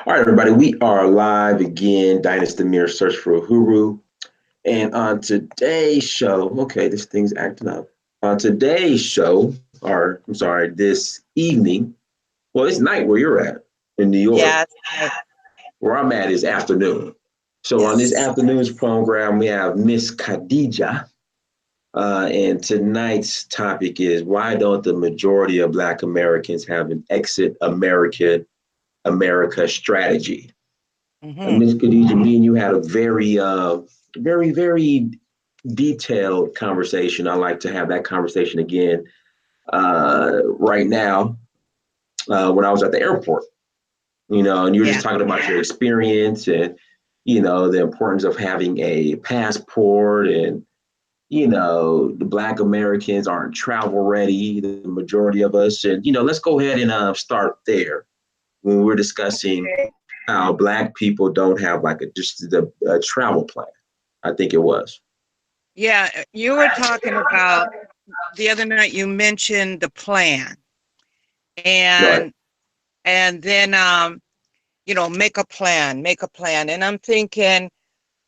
All right, everybody, we are live again. Dynasty Mirror Search for Uhuru. And on today's show, okay, this thing's acting up. On today's show, or I'm sorry, this evening, well, it's night where you're at in New York. Yes, right. Where I'm at is afternoon. So on this Yes. afternoon's program, we have Miss Kadijah. And tonight's topic is why don't the majority of Black Americans have an exit America strategy? Hmm. Miss Khadija, me and you had a very detailed conversation. I like to have that conversation again right now when I was at the airport. And you were just Yeah. talking about your experience and the importance of having a passport and the Black Americans aren't travel ready, the majority of us. And let's go ahead and start there when we're discussing Okay. how Black people don't have like a travel plan. I think it was. Yeah, you were talking about the other night. You mentioned the plan, Right. and then make a plan. And I'm thinking,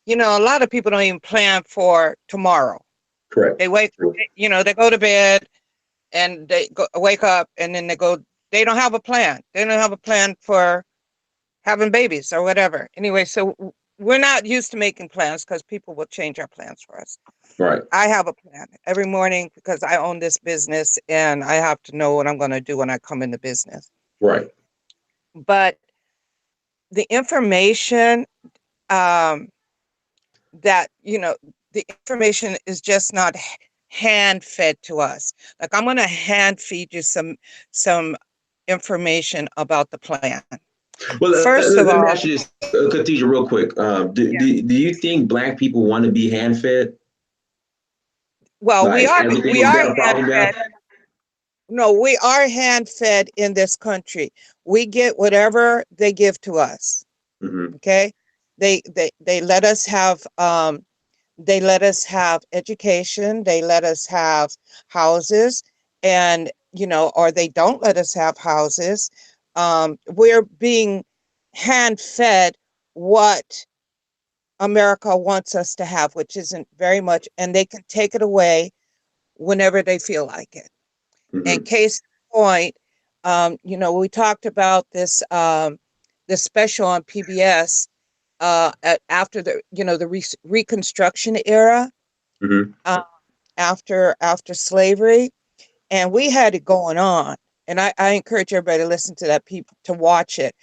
a lot of people don't even plan for tomorrow. Correct. They wake, they go to bed and wake up, and then they go. They don't have a plan. They don't have a plan for having babies or whatever. Anyway, so we're not used to making plans because people will change our plans for us. Right. I have a plan every morning because I own this business and I have to know what I'm going to do when I come in the business. Right. But the information um, that, the information is just not hand fed to us. Like I'm going to hand feed you some information about the plan. Well, First of let me all, ask you this, Khadija, real quick. yeah. Do you think Black people want to be hand fed? Well, we Like are everything we is are their hand problem now? fed. No, we are hand fed in this country. We get whatever they give to us. Hmm. Okay. They let us have education, they let us have houses, and or they don't let us have houses. We're being hand fed what America wants us to have, which isn't very much, and they can take it away whenever they feel like it. And Hmm. case in point, we talked about this special on PBS after the Reconstruction era, Hmm. uh, after slavery, and we had it going on. And I encourage everybody to listen to that, people to watch it.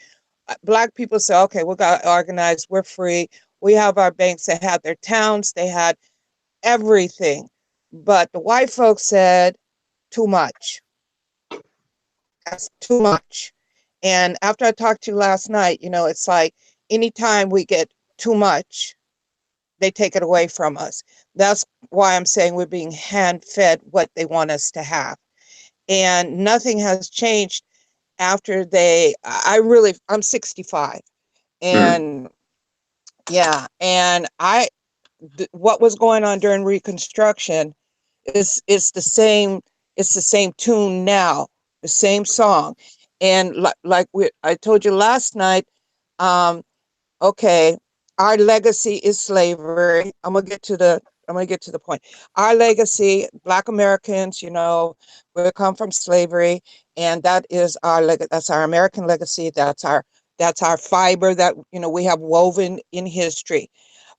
Black people say, okay, we got organized, we're free, we have our banks, they had their towns, they had everything. But the white folks said, too much. That's too much. And after I talked to you last night, it's like anytime we get too much, they take it away from us. That's why I'm saying we're being hand fed what they want us to have. And nothing has changed after I'm 65. Hmm. And yeah, and what was going on during Reconstruction is the same tune now, the same song. And I told you last night, um, okay, our legacy is slavery. I'm gonna get to the point. Our legacy, Black Americans, we come from slavery, and that is that's our American legacy. That's our fiber that we have woven in history.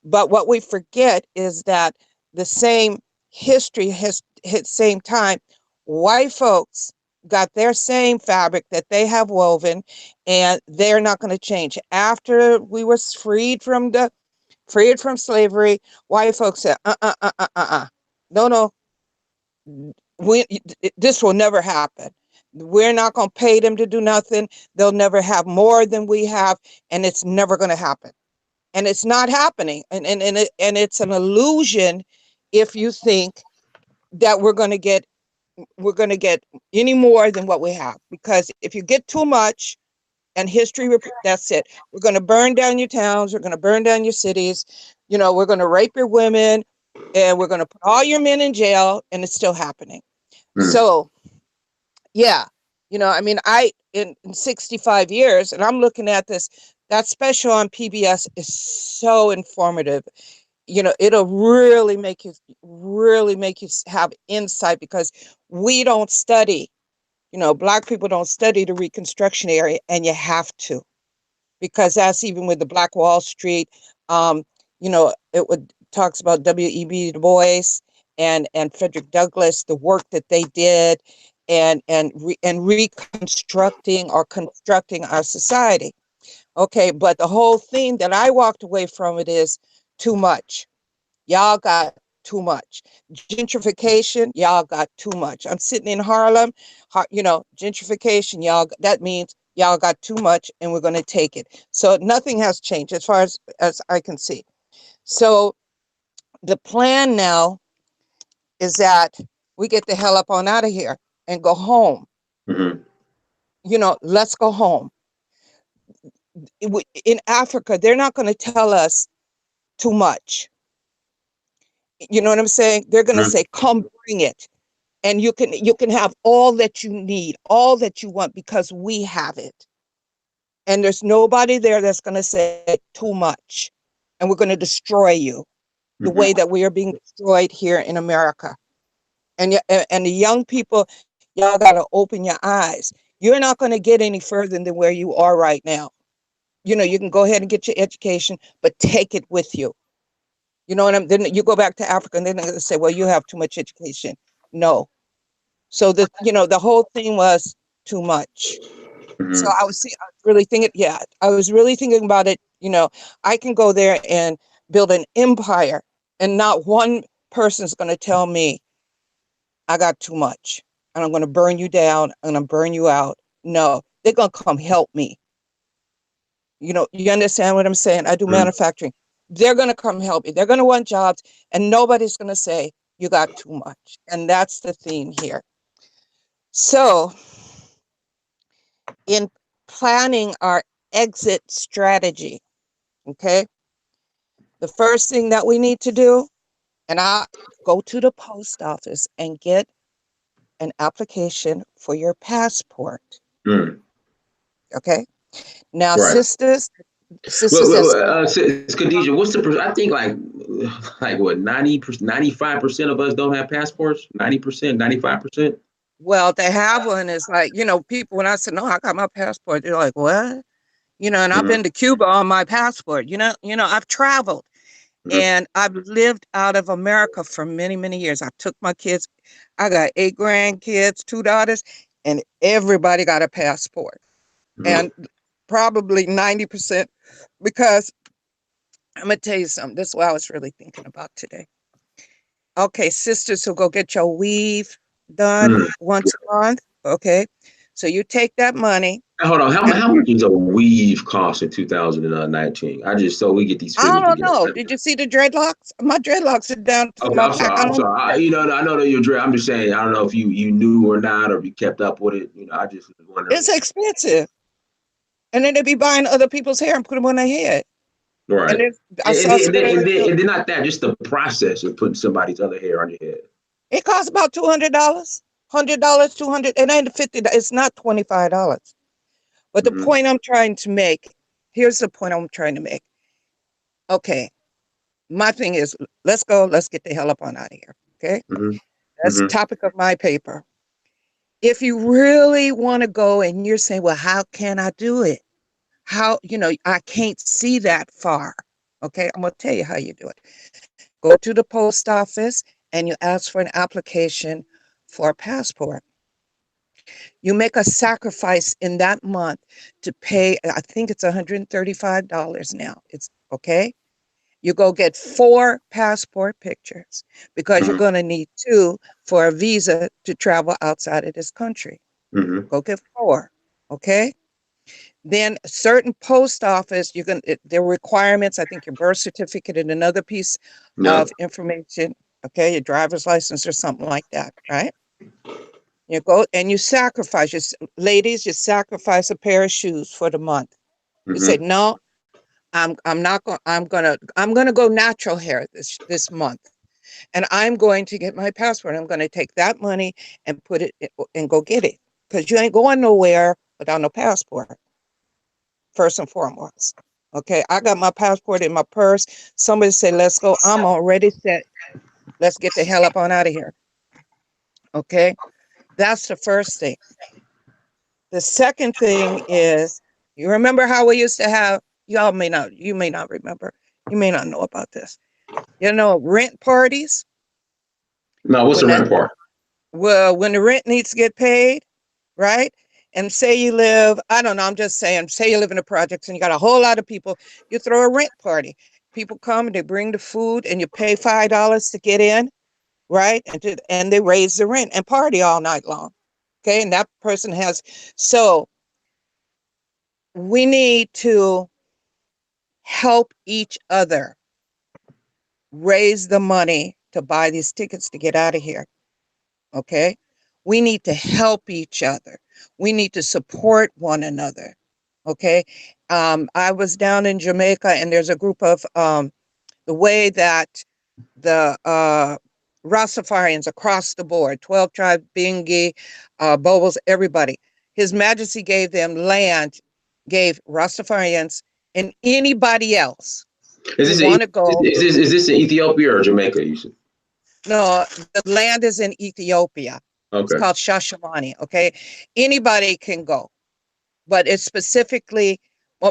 But what we forget is that the same history has hit same time. White folks got their same fabric that they have woven, and they're not going to change. After we were freed from slavery, white folks said, no, no, we this will never happen. We're not going to pay them to do nothing. They'll never have more than we have, and it's never going to happen. And it's not happening. And it's an illusion if you think that we're going to get any more than what we have, because if you get too much, and that's it. We're going to burn down your towns, we're going to burn down your cities, we're going to rape your women, and we're going to put all your men in jail, and it's still happening. Hmm. So yeah, I mean, in 65 years, and I'm looking at this That special on PBS is so informative. It'll really make you have insight, because we don't study, Black people don't study the Reconstruction area, and you have to, because that's even with the Black Wall Street. It would talks about W.E.B. Du Bois and Frederick Douglass, the work that they did, and reconstructing or constructing our society. Okay, but the whole thing that I walked away from it is too much. Y'all got too much. Gentrification, y'all got too much. I'm sitting in Harlem, gentrification, that means y'all got too much and we're going to take it. So nothing has changed as far as I can see. So the plan now is that we get the hell up on out of here and go home. Mm-hmm. Let's go home. In Africa, they're not going to tell us too much. You know what I'm saying? They're going to Mm-hmm. say, come bring it. And you can have all that you need, all that you want, because we have it. And there's nobody there that's going to say too much. And we're going to destroy you the way Mm-hmm. that we are being destroyed here in America. And the young people, y'all got to open your eyes. You're not going to get any further than where you are right now. You can go ahead and get your education, but take it with you. Then you go back to Africa, and then they're going to say, well, you have too much education. No. So the whole thing was too much. So Mm-hmm. I was really thinking, yeah, I was really thinking about it. I can go there and build an empire, and not one person's going to tell me I got too much, and I'm going to burn you down, and I'm burn you out. No, they're going to come help me. You understand what I'm saying? I do Mm-hmm. manufacturing. They're going to come help me. They're going to want jobs, and nobody's going to say you got too much. And that's the theme here. So, in planning our exit strategy, okay, the first thing that we need to do, and I go to the post office and get an application for your passport. Mm-hmm. Okay. Now, Right. sisters that's Khadijah, what's the? I think like what 90%, 95% of us don't have passports. 90%, 95%. well, they have one. Is like, people, when I said, no, I got my passport, they're like, what? And I've Mm-hmm. been to Cuba on my passport. I've traveled. Mm-hmm. And I've lived out of America for many, many years. I took my kids. I got 8 grandkids, 2 daughters, and everybody got a passport. Mm-hmm. And probably 90%, because I'm going to tell you something. This is what I was really thinking about today. Okay, sisters who go get your weave done Mm-hmm. once a month. Okay. So you take that money, Hold on. and How much does a weave cost in 2019? I just so we get these I figures don't together. know. Did you see the dreadlocks? My dreadlocks are down to Okay, my I'm back. sorry. I I'm don't sorry. know. I know that you're dread. I'm just saying. I don't know if you knew or not, or if you kept up with it. I just was wondering. It's expensive. And then they be buying other people's hair and put them on their head. And Right. then I saw And then not that, just the process of putting somebody's other hair on your head. it costs about $200, $100, 200. It ain't 50. It's not $25. But the Mm-hmm. point I'm trying to make, here's the point I'm trying to make. Okay, my thing is, let's go. Let's get the hell up on out of here. Okay, Mm-hmm. that's the Mm-hmm. topic of my paper. If you really want to go and you're saying, well, how can I do it? How, I can't see that far. Okay, I'm gonna tell you how you do it. Go to the post office and you ask for an application for a passport. You make a sacrifice in that month to pay, I think it's $135 now. It's okay. You go get 4 passport pictures, because you're Mm-hmm. going to need 2 for a visa to travel outside of this country. Mm-hmm. Go get 4. Okay. Then certain post office, there are requirements. I think your birth certificate and another piece Yep. of information. Okay, your driver's license or something like that, right? You go and you sacrifice. Ladies, you sacrifice a pair of shoes for the month. You say, Mm-hmm. no, I'm not going. I'm gonna go natural hair this month, and I'm going to get my passport. I'm going to take that money and put it and go get it, because you ain't going nowhere without no passport. first and foremost. Okay, I got my passport in my purse. Somebody said, let's go. I'm already set. Let's get the hell up on out of here. Okay, that's the first thing. The second thing is, you remember how we used to have, you may not remember, you may not know about this. Rent parties. No, what's the When that, rent part? well, when the rent needs to get paid, right? And say you live, I don't know, I'm just saying, say you live in a project and you got a whole lot of people, you throw a rent party. People come and they bring the food and you pay $5 to get in, right? And they raise the rent and party all night long. Okay, and that person has, so we need to help each other raise the money to buy these tickets to get out of here. Okay, we need to help each other. We need to support one another. Okay, I was down in Jamaica and there's a group of the way that the Rastafarians across the board, 12 tribes, Bingi, Bobos, everybody. His Majesty gave them land, gave Rastafarians and anybody else who Is this want to go. is this in Ethiopia or Jamaica? You said. No, the land is in Ethiopia. It's Okay. called Shashamani. Okay, anybody can go, but it's specifically,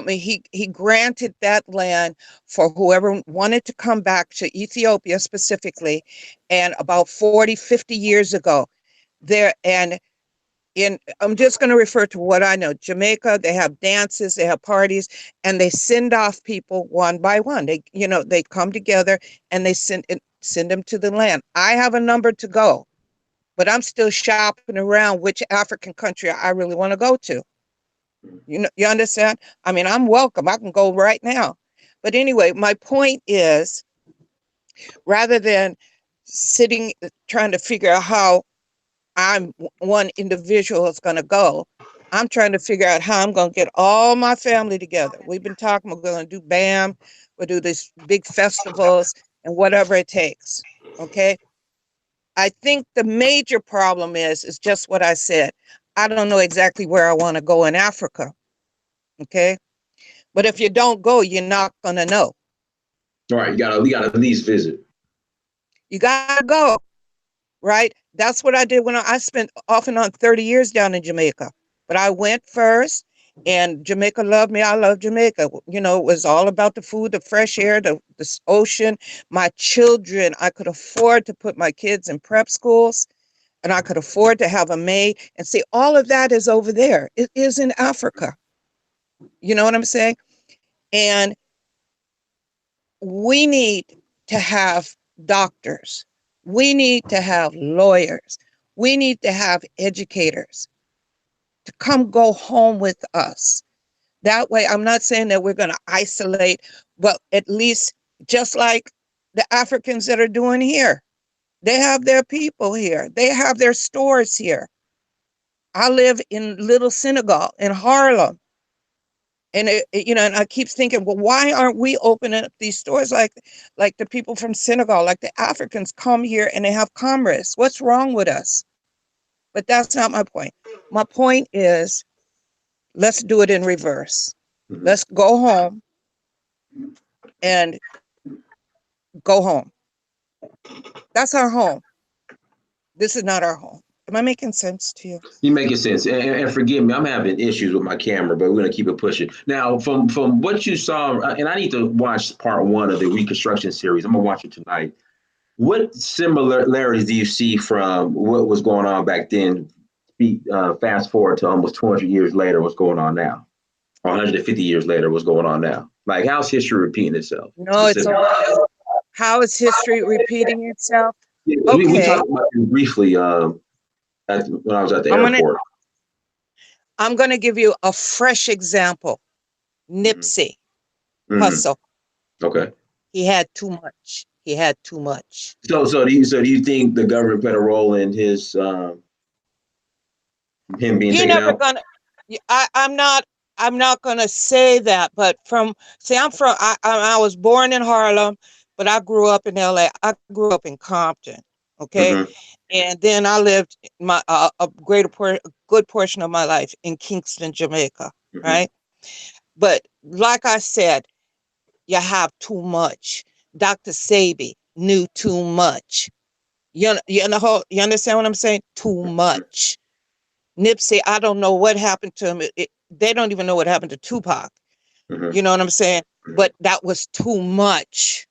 he granted that land for whoever wanted to come back to Ethiopia specifically. And about 40, 50 years ago there, and I'm just going to refer to what I know. Jamaica, they have dances, they have parties, and they send off people one by one. They come together and they send them to the land. I have a number to go, but I'm still shopping around which African country I really want to go to. You understand? I mean, I'm welcome. I can go right now. But anyway, my point is, rather than sitting trying to figure out how one individual is going to go, I'm trying to figure out how I'm going to get all my family together. We've been talking, we're going to do BAM, we'll do these big festivals and whatever it takes. Okay. I think the major problem is just what I said. I don't know exactly where I want to go in Africa. Okay. But if you don't go, you're not going to know. All right, we gotta at least visit. You got to go, right? That's what I did when I spent off and on 30 years down in Jamaica. But I went first, and Jamaica loved me. I love Jamaica. It was all about the food, the fresh air, the ocean. My children, I could afford to put my kids in prep schools, and I could afford to have a maid. And see, all of that is over there. It is in Africa. You know what I'm saying? And we need to have doctors. We need to have lawyers. We need to have educators to come go home with us. That way, I'm not saying that we're going to isolate, but at least just like the Africans that are doing here, they have their people here. They have their stores here. I live in Little Senegal in Harlem. And and I keep thinking, well, why aren't we opening up these stores like the people from Senegal, like the Africans come here and they have commerce? What's wrong with us? But that's not my point. My point is, let's do it in reverse. Mm-hmm. Let's go home and go home. That's our home. This is not our home. Am I making sense to you? You making sense, and forgive me, I'm having issues with my camera, but we're gonna keep it pushing. Now, from what you saw, and I need to watch part one of the reconstruction series. I'm gonna watch it tonight. What similarities do you see from what was going on back then? Fast forward to almost 200 years later, what's going on now? Or 150 years later, what's going on now? Like, how's history repeating itself? No, it's how is history repeating itself? Yeah, we Okay, talked about this briefly when I was at the airport. I'm gonna give you a fresh example. Nipsey Mm-hmm. Hussle. Okay. He had too much. He had too much. So do you think the government played a role in his him being taken out? I'm not gonna say that, but I was born in Harlem, but I grew up in LA. I grew up in Compton. Okay. Mm-hmm. And then I lived a good portion of my life in Kingston, Jamaica. Mm-hmm. Right. But like I said, you have too much. Dr. Sabi knew too much. You understand what I'm saying? Too much. Nipsey, I don't know what happened to him. They don't even know what happened to Tupac. Mm-hmm. You know what I'm saying? But that was too much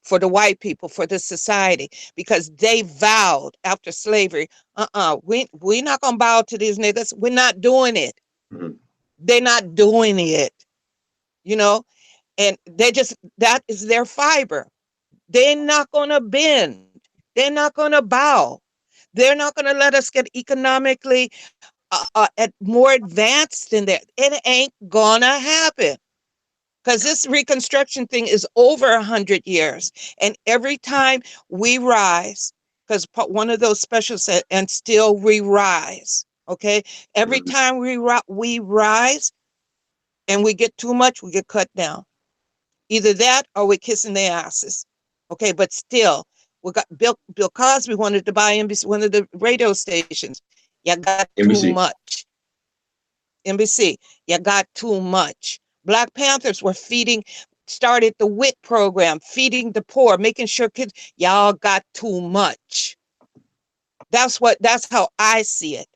for the white people, for the society, because they vowed after slavery, we're not gonna bow to these niggas. We're not doing it. Mm-hmm. They're not doing it, you know, and that is their fiber. They're not gonna bend. They're not gonna bow. They're not gonna let us get economically more advanced than that. It ain't gonna happen. Because this reconstruction thing is over 100 years, and every time we rise, because one of those specials said, and still we rise. Okay, every Mm-hmm. time we rise, and we get too much, we get cut down. Either that, or we're kissing their asses. Okay, but still, we got Bill Cosby wanted to buy NBC, one of the radio stations. You got too NBC. much. NBC, you got too much. Black Panthers were started the WIC program, feeding the poor, making sure kids, y'all got too much. That's how I see it.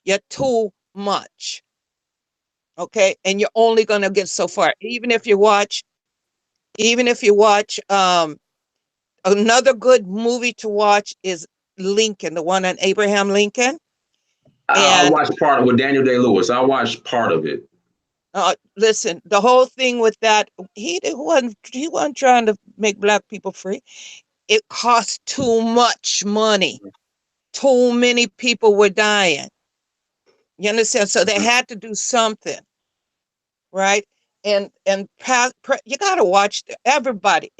You're too much. Okay. And you're only going to get so far. Even if you watch, another good movie to watch is Lincoln, the one on Abraham Lincoln. I And watched part of with Daniel Day Lewis. I watched part of it. listen, the whole thing with that, he wasn't trying to make black people free. It cost too much money. Too many people were dying. You understand? So they had to do something, right? You gotta watch everybody.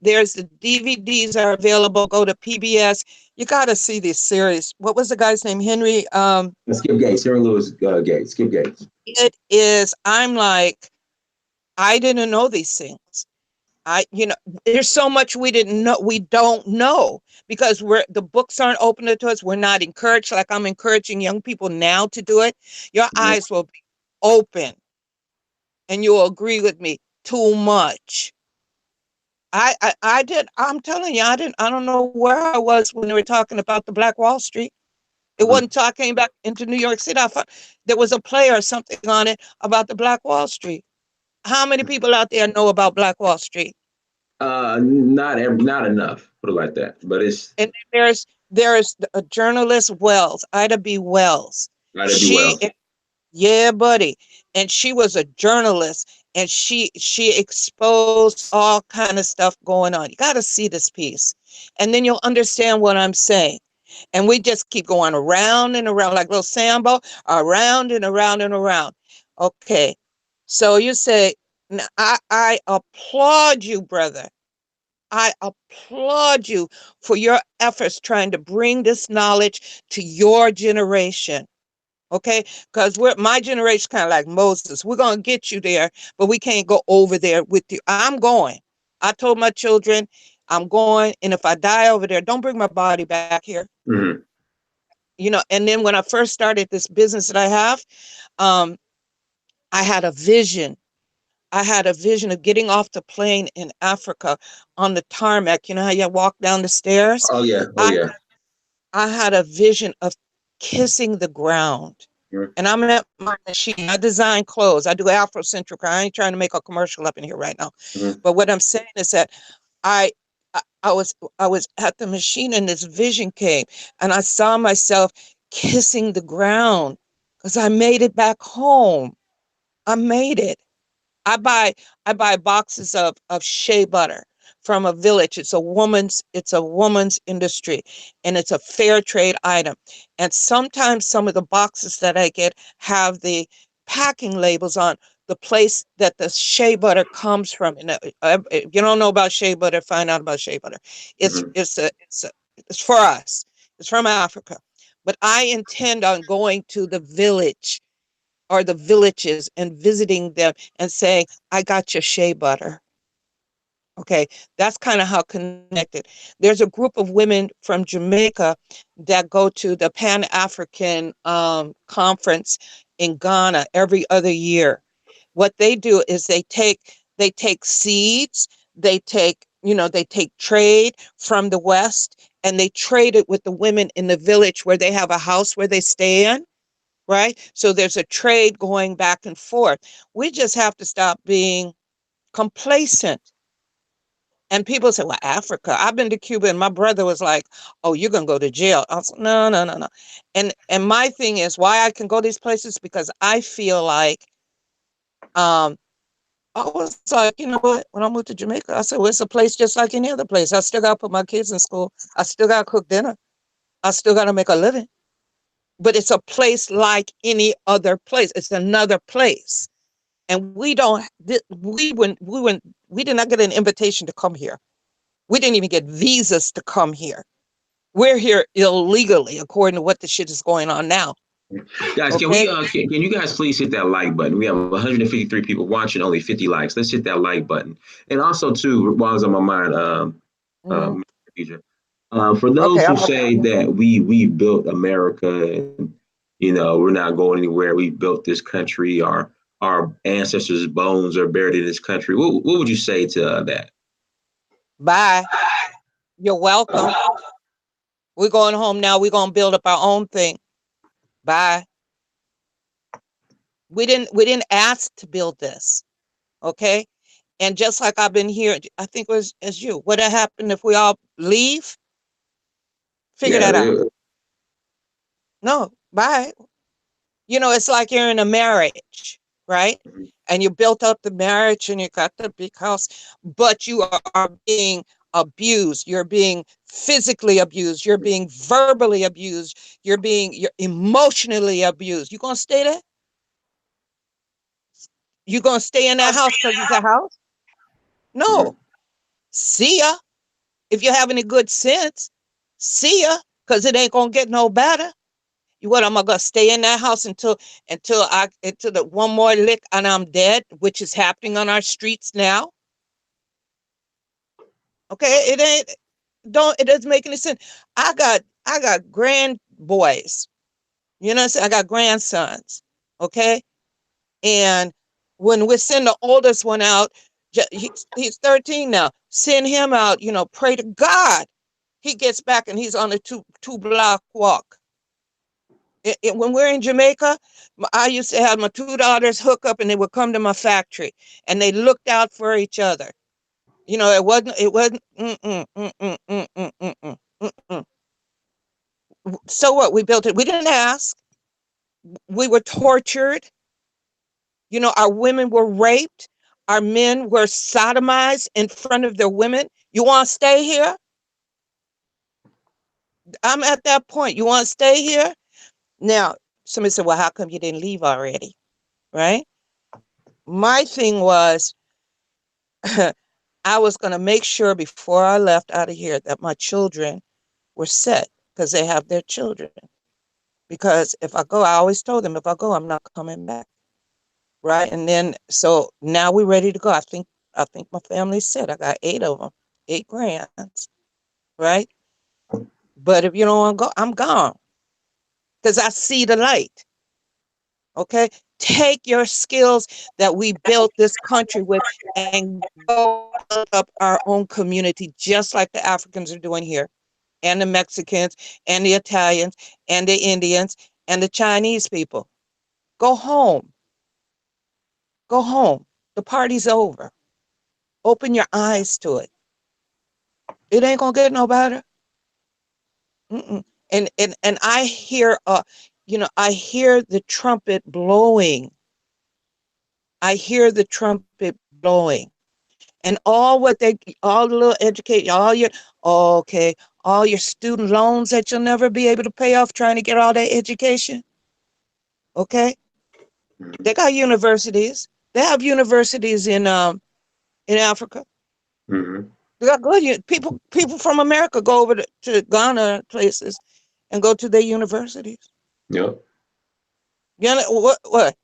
There's the DVDs are available. Go to PBS. You gotta see this series. What was the guy's name? Henry. Skip Gates, Henry Louis Gates, Skip Gates. It is. I'm like, I didn't know these things. There's so much we didn't know. We don't know because the books aren't open to us. We're not encouraged. Like I'm encouraging young people now to do it. Your Mm-hmm. eyes will be open, and you'll agree with me. Too much. I did. I'm telling you, I didn't. I don't know where I was when they were talking about the Black Wall Street. It Mm-hmm. wasn't talking back into New York City. I thought there was a play or something on it about the Black Wall Street. How many people out there know about Black Wall Street? Not enough. Put it like that. But it's And there's a journalist, Wells, Ida B. Wells. gotta be She, well. yeah, buddy, and she was a journalist, and she exposed all kind of stuff going on. You got to see this piece, and then you'll understand what I'm saying. And we just keep going around and around like little Sambo, around and around and around. Okay, so you say, I applaud you, brother. I applaud you for your efforts trying to bring this knowledge to your generation. Okay, because my generation kind of like Moses. We're gonna get you there, but we can't go over there with you. I'm going. I told my children, I'm going, and if I die over there, don't bring my body back here. Mm-hmm. And then when I first started this business that I have, um, I had a vision. I had a vision of getting off the plane in Africa on the tarmac. You know how you walk down the stairs? Oh yeah. Oh I yeah. I had a vision of kissing the ground. Mm-hmm. And I'm at my machine. I design clothes. I do Afrocentric. I ain't trying to make a commercial up in here right now. Mm-hmm. But what I'm saying is that I I was at the machine and this vision came and I saw myself kissing the ground because I made it back home. I made it. I buy I buy boxes of shea butter from a village. It's a woman's industry and it's a fair trade item. And sometimes some of the boxes that I get have the packing labels on the place that the shea butter comes from. And if you don't know about shea butter, find out about shea butter. It's Mm-hmm. it's a, it's a, it's for us. It's from Africa. But I intend on going to the village or the villages and visiting them and saying, I got your shea butter. Okay, that's kind of how connected. There's a group of women from Jamaica that go to the Pan African conference in Ghana every other year. What they do is they take seeds, they take trade from the West, and they trade it with the women in the village where they have a house where they stay in, right? So there's a trade going back and forth. We just have to stop being complacent. And people say, well, Africa. I've been to Cuba, and my brother was like, oh, you're gonna go to jail. I was like, no, no, no, no. And my thing is why I can go these places, because I feel like um I was like, you know what? When I moved to Jamaica, I said, well, it's a place just like any other place. I still gotta put my kids in school. I still gotta cook dinner. I still gotta make a living. But it's a place like any other place. It's another place. And we don't we did not get an invitation to come here. We didn't even get visas to come here. We're here illegally, according to what the shit is going on now. Guys, can we Okay. can you guys please hit that like button? We have 153 people watching, only 50 likes. Let's hit that like button. And also too, while it's on my mind, Hmm. Kadijah, for those Okay. who say that we built America and we're not going anywhere, we built this country, our ancestors' bones are buried in this country. What would you say to that? Bye. You're welcome. We're going home now. We're gonna build up our own thing. Bye. We didn't ask to build this. Okay. And just like I've been here, I think it was as you. What happened if we all leave? Figure Yeah, that out. No, bye. It's like you're in a marriage, right? And you built up the marriage and you got the big house, but you are being abused. You're being physically abused. You're being verbally abused. You're emotionally abused. You gonna stay there? You gonna stay in that house because it's a house? No. See ya. If you have any good sense, see ya, because it ain't gonna get no better. You what? I'm gonna stay in that house until the one more lick and I'm dead, which is happening on our streets now. Okay, it ain't. Don't it doesn't make any sense. I got grand boys. You know what I'm saying? I got grandsons. Okay, and when we send the oldest one out, he's 13 now. Send him out. Pray to God he gets back and he's on a two block walk. When we're in Jamaica, I used to have my two daughters hook up and they would come to my factory and they looked out for each other. It wasn't. So what? We built it. We didn't ask. We were tortured. Our women were raped. Our men were sodomized in front of their women. You want to stay here? I'm at that point. You want to stay here? Now, somebody said, well, how come you didn't leave already? Right? My thing was, I was going to make sure before I left out of here that my children were set because they have their children. Because if I go, I always told them, if I go, I'm not coming back. Right. And then, so now we're ready to go. I think my family's set. I got 8 of them, 8 grands. Right. But if you don't want to go, I'm gone because I see the light. Okay. Take your skills that we built this country with and go build up our own community, just like the Africans are doing here, and the Mexicans, and the Italians, and the Indians, and the Chinese people. Go home. Go home. The party's over. Open your eyes to it. It ain't gonna get no better. Mm-mm. And I hear the trumpet blowing. I hear the trumpet blowing. And all the little educate, okay, all your student loans that you'll never be able to pay off trying to get all that education. Okay. They got universities. They have universities in Africa. Mm-hmm. They got good people from America go over to Ghana places and go to their universities. Yep. You know what?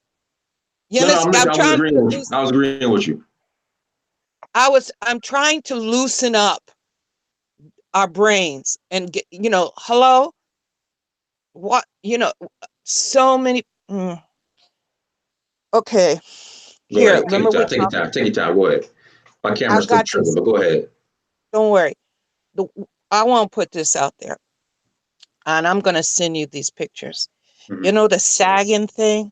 You No, know, no, I'm listening. I'm I was trying to agreeing with you. loosen. I was agreeing with you. I'm trying to loosen up our brains and get, hello, what, so many. Okay. Go Here, ahead. Take your remember we time. Take your talked. time. Take your time. Go ahead. My I camera's still got tripping, this. but go ahead. Don't worry. The, I want to put this out there, and I'm going to send you these pictures. Hmm. You know the sagging thing,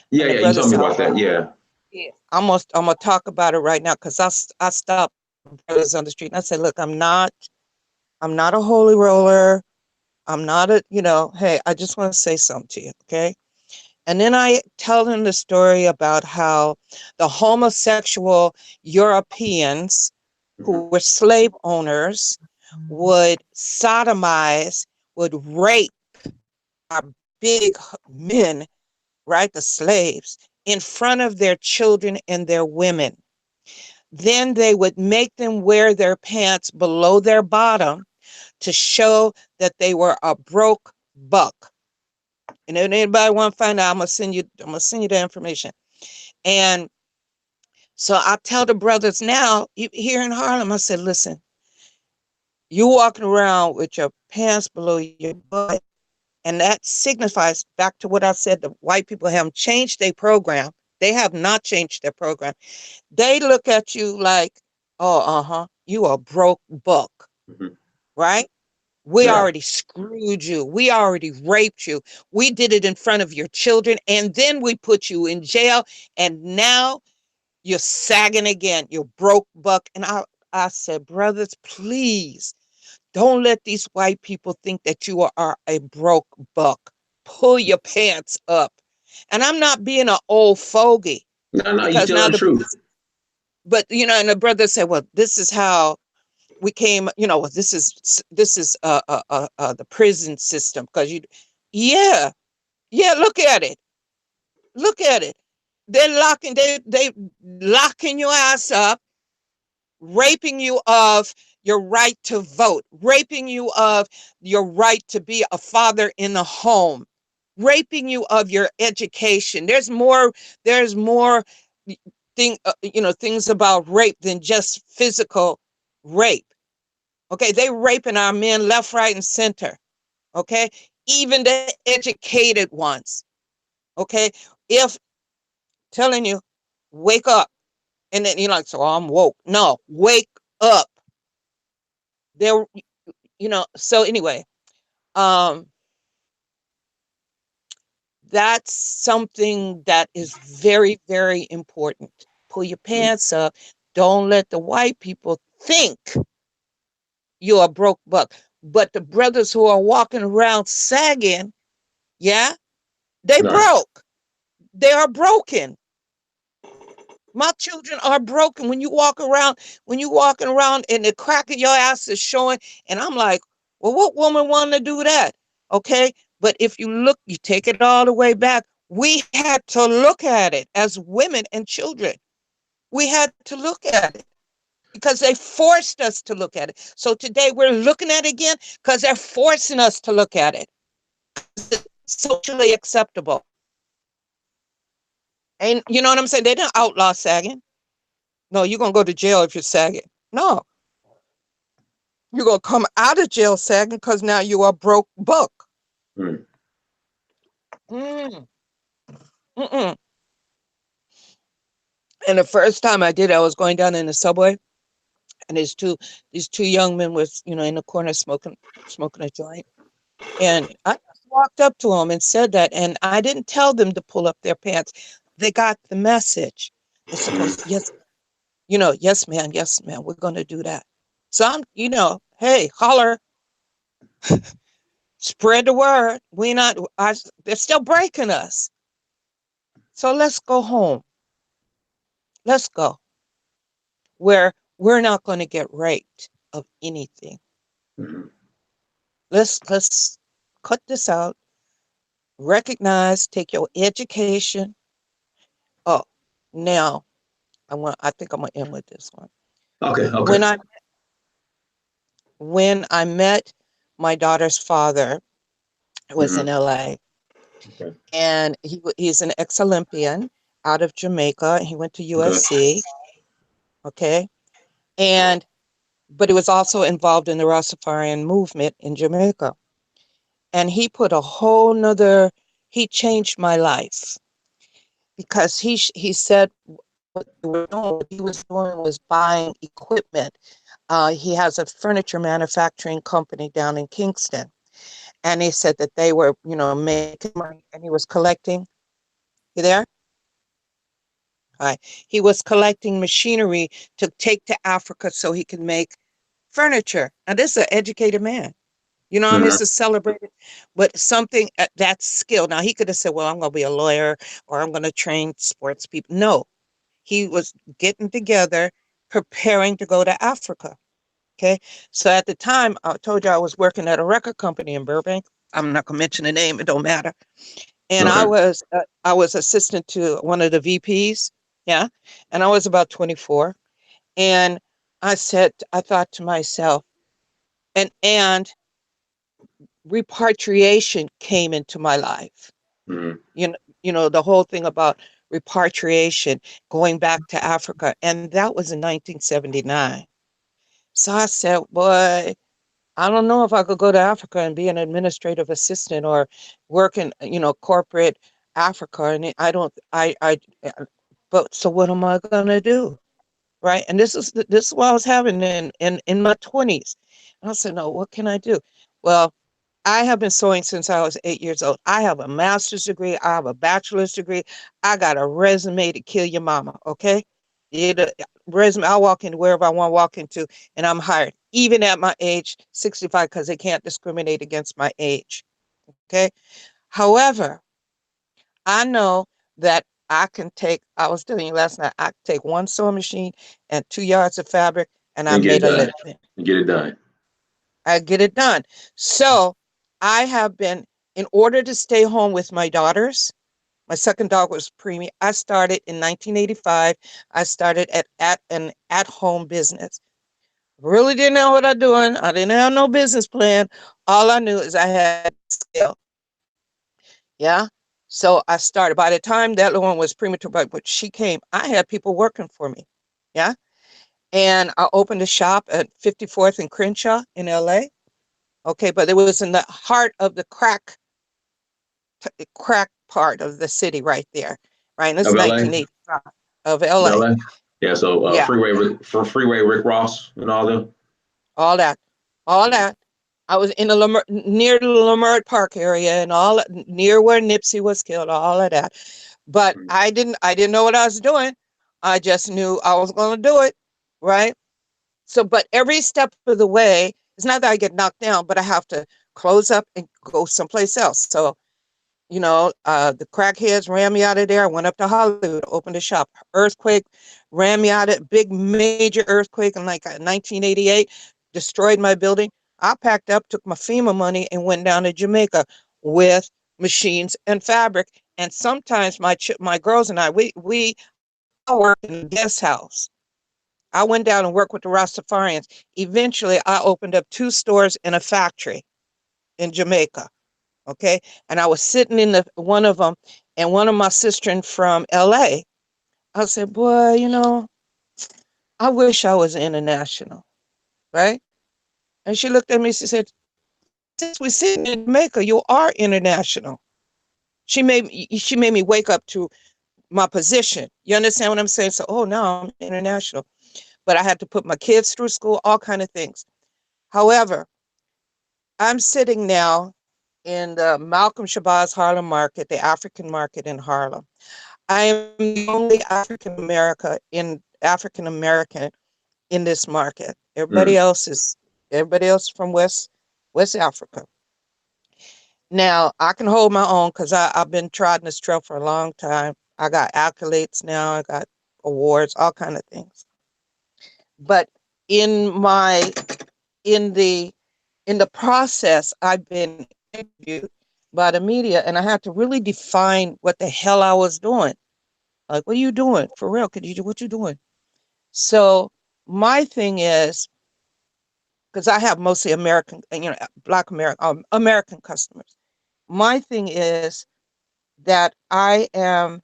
Yeah, and the yeah. You brother told me said, about that. Yeah. yeah. I'm gonna talk about it right now because I stopped brothers on the street and I said, look, I'm not a holy roller. I'm not a, hey, I just want to say something to you, okay? And then I tell them the story about how the homosexual Europeans Hmm. who were slave owners would sodomize, would rape our big men, right? The slaves in front of their children and their women. Then they would make them wear their pants below their bottom to show that they were a broke buck. And if anybody want to find out, I'm gonna send you the information. And so I tell the brothers now here in Harlem, I said, listen, you walking around with your pants below your butt, and that signifies back to what I said, the white people haven't changed their program. They have not changed their program. They look at you like, oh, you a broke buck, Hmm. right? We Right. already screwed you. We already raped you. We did it in front of your children, and then we put you in jail, and now you're sagging again. You're broke buck. And I said, brothers, please don't let these white people think that you are a broke buck. Pull your pants up. And I'm not being an old fogey No, no. You because telling now the truth. but and the brother said, well, this is how we came, this is the prison system because yeah, yeah, look at it. They locking your ass up, raping you of your right to vote, raping you of your right to be a father in the home, raping you of your education. There's more things about rape than just physical rape. Okay, they raping our men left, right, and center. Okay, even the educated ones. Okay, if telling you, wake up, and then you're like, so I'm woke. No, wake up. There, So anyway, um, that's something that is very, very important. Pull your pants up. Don't let the white people think you're a broke buck. But the brothers who are walking around sagging, yeah, they Right. broke. They are broken. My children are broken when you walking around and the crack of your ass is showing. And I'm like, well, what woman want to do that? Okay. But if you look, you take it all the way back. We had to look at it as women and children. We had to look at it because they forced us to look at it. So today we're looking at it again because they're forcing us to look at it. It's socially acceptable. And you know what I'm saying? They didn't outlaw sagging. No, you're gonna go to jail if you're sagging. No, you're gonna come out of jail sagging because now you are broke buck. Mm. Mm, mm-mm. And the first time I did, I was going down in the subway, and these two young men was in the corner smoking a joint, and I walked up to them and said that, and I didn't tell them to pull up their pants. They got the message. They're supposed to, Mm. yes, ma'am, we're gonna do that. So hey, holler, spread the word. They're still breaking us. So let's go home. Let's go where we're not going to get raped of anything. Mm. Let's cut this out. Recognize, take your education. Oh, now I think I'm gonna end with this one. Okay. Okay. When I met my daughter's father, it was in Hmm. LA, Okay. and he's an ex-Olympian out of Jamaica. He went to Okay. USC. Okay. And but he was also involved in the Rastafarian movement in Jamaica. And he changed my life. because he said what they were doing, what he was doing was buying equipment. He has a furniture manufacturing company down in Kingston, and he said that they were, making money, and he was collecting. You there? Hi. He was collecting machinery to take to Africa so he can make furniture. And this is an educated man. You know what I mean? It's Mm-hmm. a celebrated, but something at that skill. Now he could have said, well, I'm going to be a lawyer or I'm going to train sports people. No, he was getting together, preparing to go to Africa. Okay. So at the time, I told you I was working at a record company in Burbank. I'm not going to mention the name. It don't matter. And Okay. I was assistant to one of the VPs. Yeah. And I was about 24. And I thought to myself, and repatriation came into my life. Mm-hmm. The whole thing about repatriation, going back to Africa. And that was in 1979. So I said, boy, I don't know if I could go to Africa and be an administrative assistant or work in, corporate Africa. And but so what am I going to do? Right. And this is what I was having in my 20s. And I said, no, what can I do? Well, I have been sewing since I was 8 years old. I have a master's degree. I have a bachelor's degree. I got a resume to kill your mama. Okay. It, resume. I walk into wherever I want to walk into and I'm hired, even at my age, 65, because they can't discriminate against my age. Okay. However, I know that I was telling you last night, I can take one sewing machine and 2 yards of fabric and I And get it made a done. living. And get it done. I get it done. So I have been, in order to stay home with my daughters, my second dog was preemie. I started in 1985. I started at an at-home business. Really didn't know what I'm doing. I didn't have no business plan. All I knew is I had skill. Yeah. So I started. By the time that little one was premature, but she came, I had people working for me. Yeah. And I opened a shop at 54th and Crenshaw in LA. Okay, but it was in the heart of the crack part of the city right there. Right. And this is Of LA? 1985 of Of LA. LA? Yeah, so Yeah. Freeway Rick Ross and all them. All that. All that. I was in the near the Lamert Park area and all near where Nipsey was killed, all of that. But Mm-hmm. I didn't know what I was doing. I just knew I was going to do it, right? So, but every step of the way, it's not that I get knocked down, but I have to close up and go someplace else. So, the crackheads ran me out of there. I went up to Hollywood, opened a shop. Earthquake ran me out of big major earthquake in like 1988, destroyed my building. I packed up, took my FEMA money, and went down to Jamaica with machines and fabric. And sometimes my girls and I I work in a guest house. I went down and worked with the Rastafarians. Eventually, I opened up 2 stores and a factory in Jamaica. Okay. And I was sitting in the one of them, and one of my sisters from LA, I said, boy, I wish I was international. Right. And she looked at me, she said, since we're sitting in Jamaica, you are international. She made me wake up to my position. You understand what I'm saying? So, oh, now I'm international. But I had to put my kids through school, all kind of things. However, I'm sitting now in the Malcolm Shabazz Harlem Market, the African market in Harlem. I am the only African American in this market. Everybody else from West Africa. Now I can hold my own because I've been trotting this trail for a long time. I got accolades now. I got awards, all kind of things. But in my in the process, I've been interviewed by the media, and I had to really define what the hell I was doing. Like, what are you doing for real? Kadijah, what you doing? So my thing is, because I have mostly American, Black American customers. My thing is that I am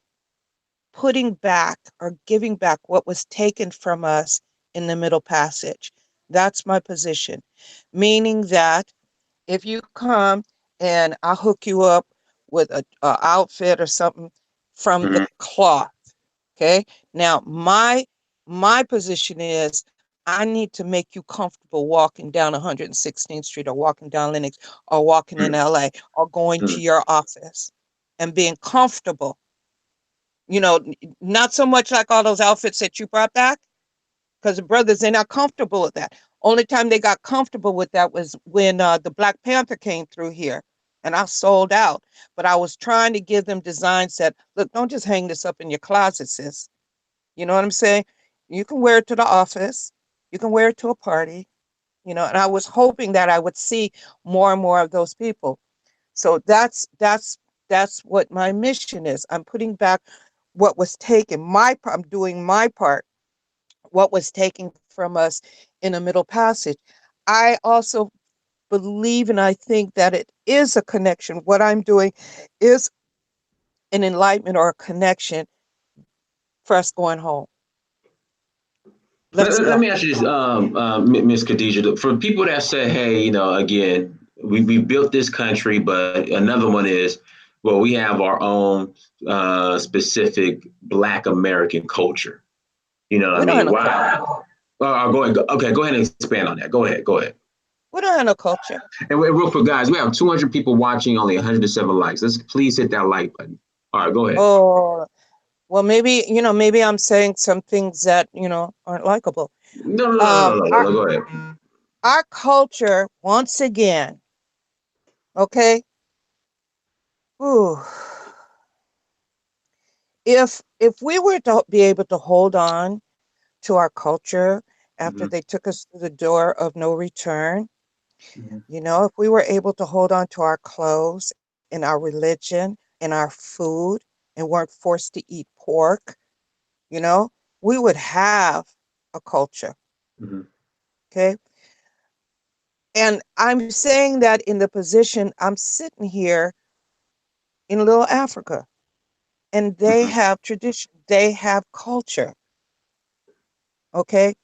putting back or giving back what was taken from us in the Middle Passage. That's my position, meaning that if you come and I hook you up with a outfit or something from the Mhm. cloth. Okay. Now my position is I need to make you comfortable walking down 116th Street or walking down Lenox or walking in Mhm. LA or going to Mhm. your office and being comfortable. You know, not so much like all those outfits that you brought back, because the brothers, they're not comfortable with that. Only time they got comfortable with that was when the Black Panther came through here and I sold out. But I was trying to give them designs that, look, don't just hang this up in your closet, sis. You know what I'm saying? You can wear it to the office, you can wear it to a party, you know, and I was hoping that I would see more and more of those people. So that's what my mission is. I'm putting back what was taken. I'm doing my part, what was taken from us in a middle passage. I also believe and I think that it is a connection. What I'm doing is an enlightenment or a connection for us going home. Let's Let go. me ask you this, Miss Khadijah. For people that say, "Hey, again, we built this country," but another one is, well, we have our own specific Black American culture. You know what I We don't have mean? no culture. Wow. Go ahead. Okay, go ahead and expand on that. Go ahead. Go ahead. We don't have no culture. And real quick, guys, we have 200 people watching, only 107 likes. Let's please hit that like button. All right, go ahead. Oh, well, maybe, maybe I'm saying some things that, aren't likable. No, no, no, no, Um, no, no, our, no. Go ahead. our culture, once again, okay, ooh, if we were to be able to hold on to our culture after Mm-hmm. they took us to the door of no return, Mm-hmm. if we were able to hold on to our clothes and our religion and our food and weren't forced to eat pork, you know, we would have a culture. Mm-hmm. Okay. And I'm saying that in the position I'm sitting here in little Africa, and they Mm-hmm. have tradition, they have culture. Okay.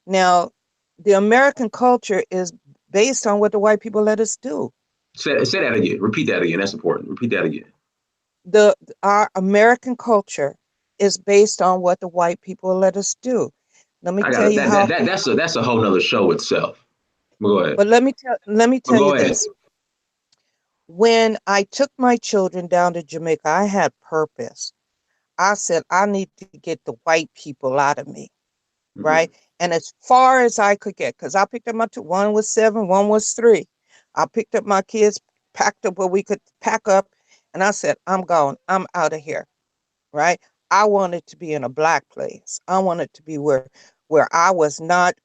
Now, the American culture is based on what the white people let us do. Say that again. Repeat that again. That's important. Repeat that again. The Our American culture is based on what the white people let us do. Let me I tell got you that. how. That's a whole nother show itself. Go ahead. But let me tell you Go ahead. this. When I took my children down to Jamaica, I had purpose. I said I need to get the white people out of me, right? Mm-hmm. And as far as I could get, because I picked up my two, one was 7, one was 3. I picked up my kids, packed up what we could pack up, and I said, I'm gone. I'm out of here, right? I wanted to be in a black place. I wanted to be where I was not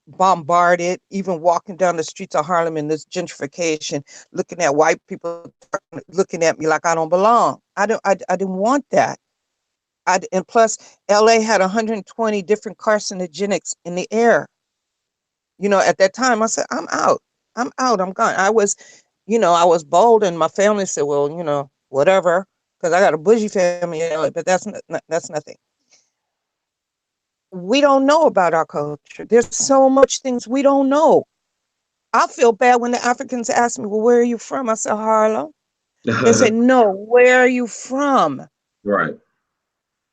bombarded, even walking down the streets of Harlem in this gentrification, looking at white people looking at me like I don't belong. I didn't want that. And plus, LA had 120 different carcinogenics in the air. At that time, I said, I'm out. I'm out. I'm gone. I was bold, and my family said, well, whatever, because I got a bougie family in LA, but that's nothing. We don't know about our culture. There's so much things we don't know. I feel bad when the Africans ask me, well, where are you from? I said, Harlem. They say, no, where are you from? Right.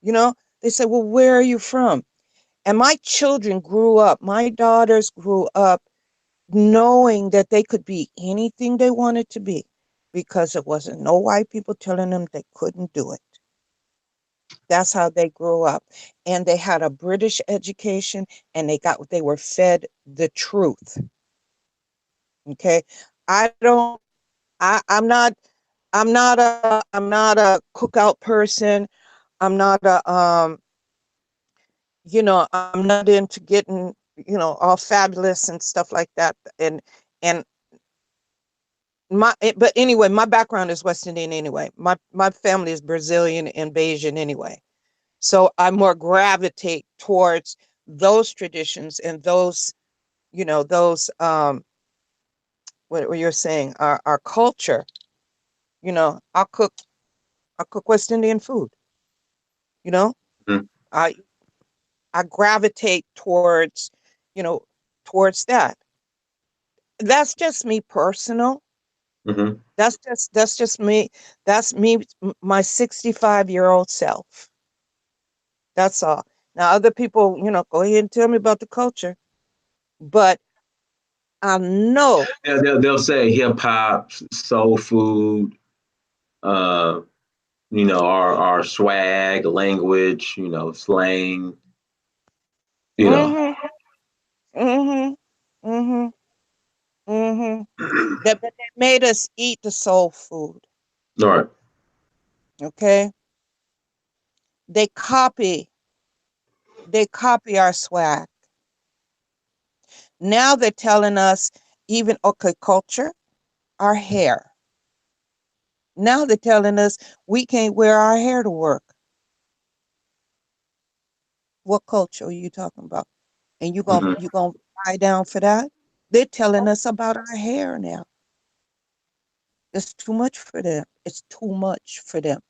You know, they say, well, where are you from? And my children grew up, my daughters grew up knowing that they could be anything they wanted to be because it wasn't no white people telling them they couldn't do it. That's how they grew up. And they had a British education, and they were fed the truth. Okay. I don't I'm not a cookout person. I'm not a I'm not into getting, all fabulous and stuff like that. And but anyway, my background is West Indian anyway. My family is Brazilian and Bayesian anyway. So I more gravitate towards those traditions and those what you're saying, our culture. I'll cook West Indian food, you know. Mm-hmm. I I gravitate you know, towards that. That's just me personal. Hmm. That's just me. That's me, my 65-year-old self. That's all. Now, other people, go ahead and tell me about the culture, but I know. They'll say hip hop, soul food, uh, our swag, language, slang, you know. Mm-hmm, mm-hmm, mm-hmm, mm-hmm. But they made us eat the soul food. All right. Okay, they copy. They copy our swag. Now they're telling us even okay, culture, our hair. Now they're telling us we can't wear our hair to work. What culture are you talking about? And Hmm. you gonna lie down for that? They're telling us about our hair now. It's too much for them. It's too much for them.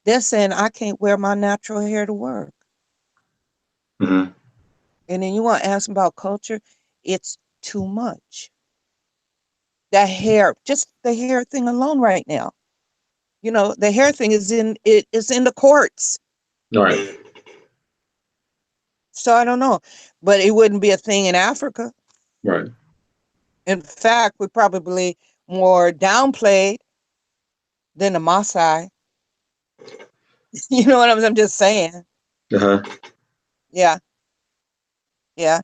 They're saying I can't wear my natural hair to work. Hmm. And then you want to ask about culture? It's too much. That hair, just the hair thing alone right now. The hair thing is in the courts. All right. So I don't know. But it wouldn't be a thing in Africa. Right. In fact, we're probably more downplayed than the Maasai. You know what I'm just saying. Uh-huh. Yeah, yeah.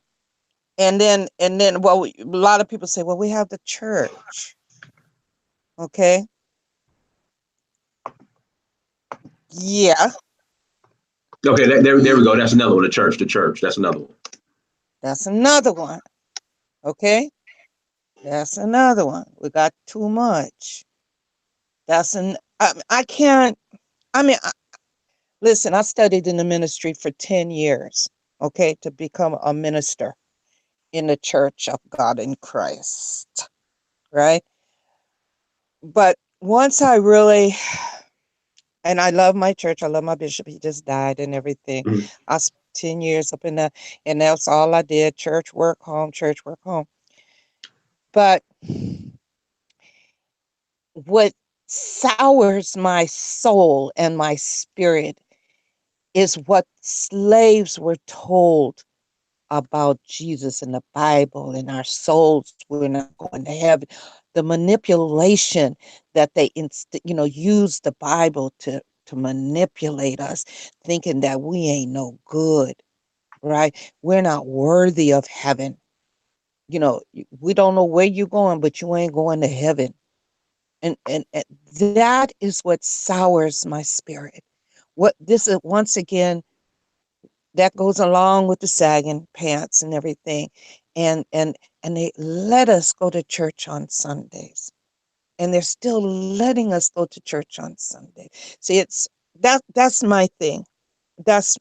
And then well, a lot of people say, well, we have the church. Okay. Yeah. Okay, there Yeah. we go. That's another one. The church, the church. That's another one. That's another one. Okay. That's another one. We got too much. I can't, I mean, listen, I studied in the ministry for 10 years, okay, to become a minister in the Church of God in Christ, right? But once I really, and I love my church, I love my bishop, he just died and everything. Mhm. I spent 10 years up in the, and that's all I did, church, work, home. But what sours my soul and my spirit is what slaves were told about Jesus in the Bible and our souls. We're not going to heaven. The manipulation that they use the Bible to manipulate us, thinking that we ain't no good, right? We're not worthy of heaven. We don't know where you're going, but you ain't going to heaven. And that is what sours my spirit. What this is once again that goes along with the sagging pants and everything. And they let us go to church on Sundays. And they're still letting us go to church on Sunday. See, that's my thing. That's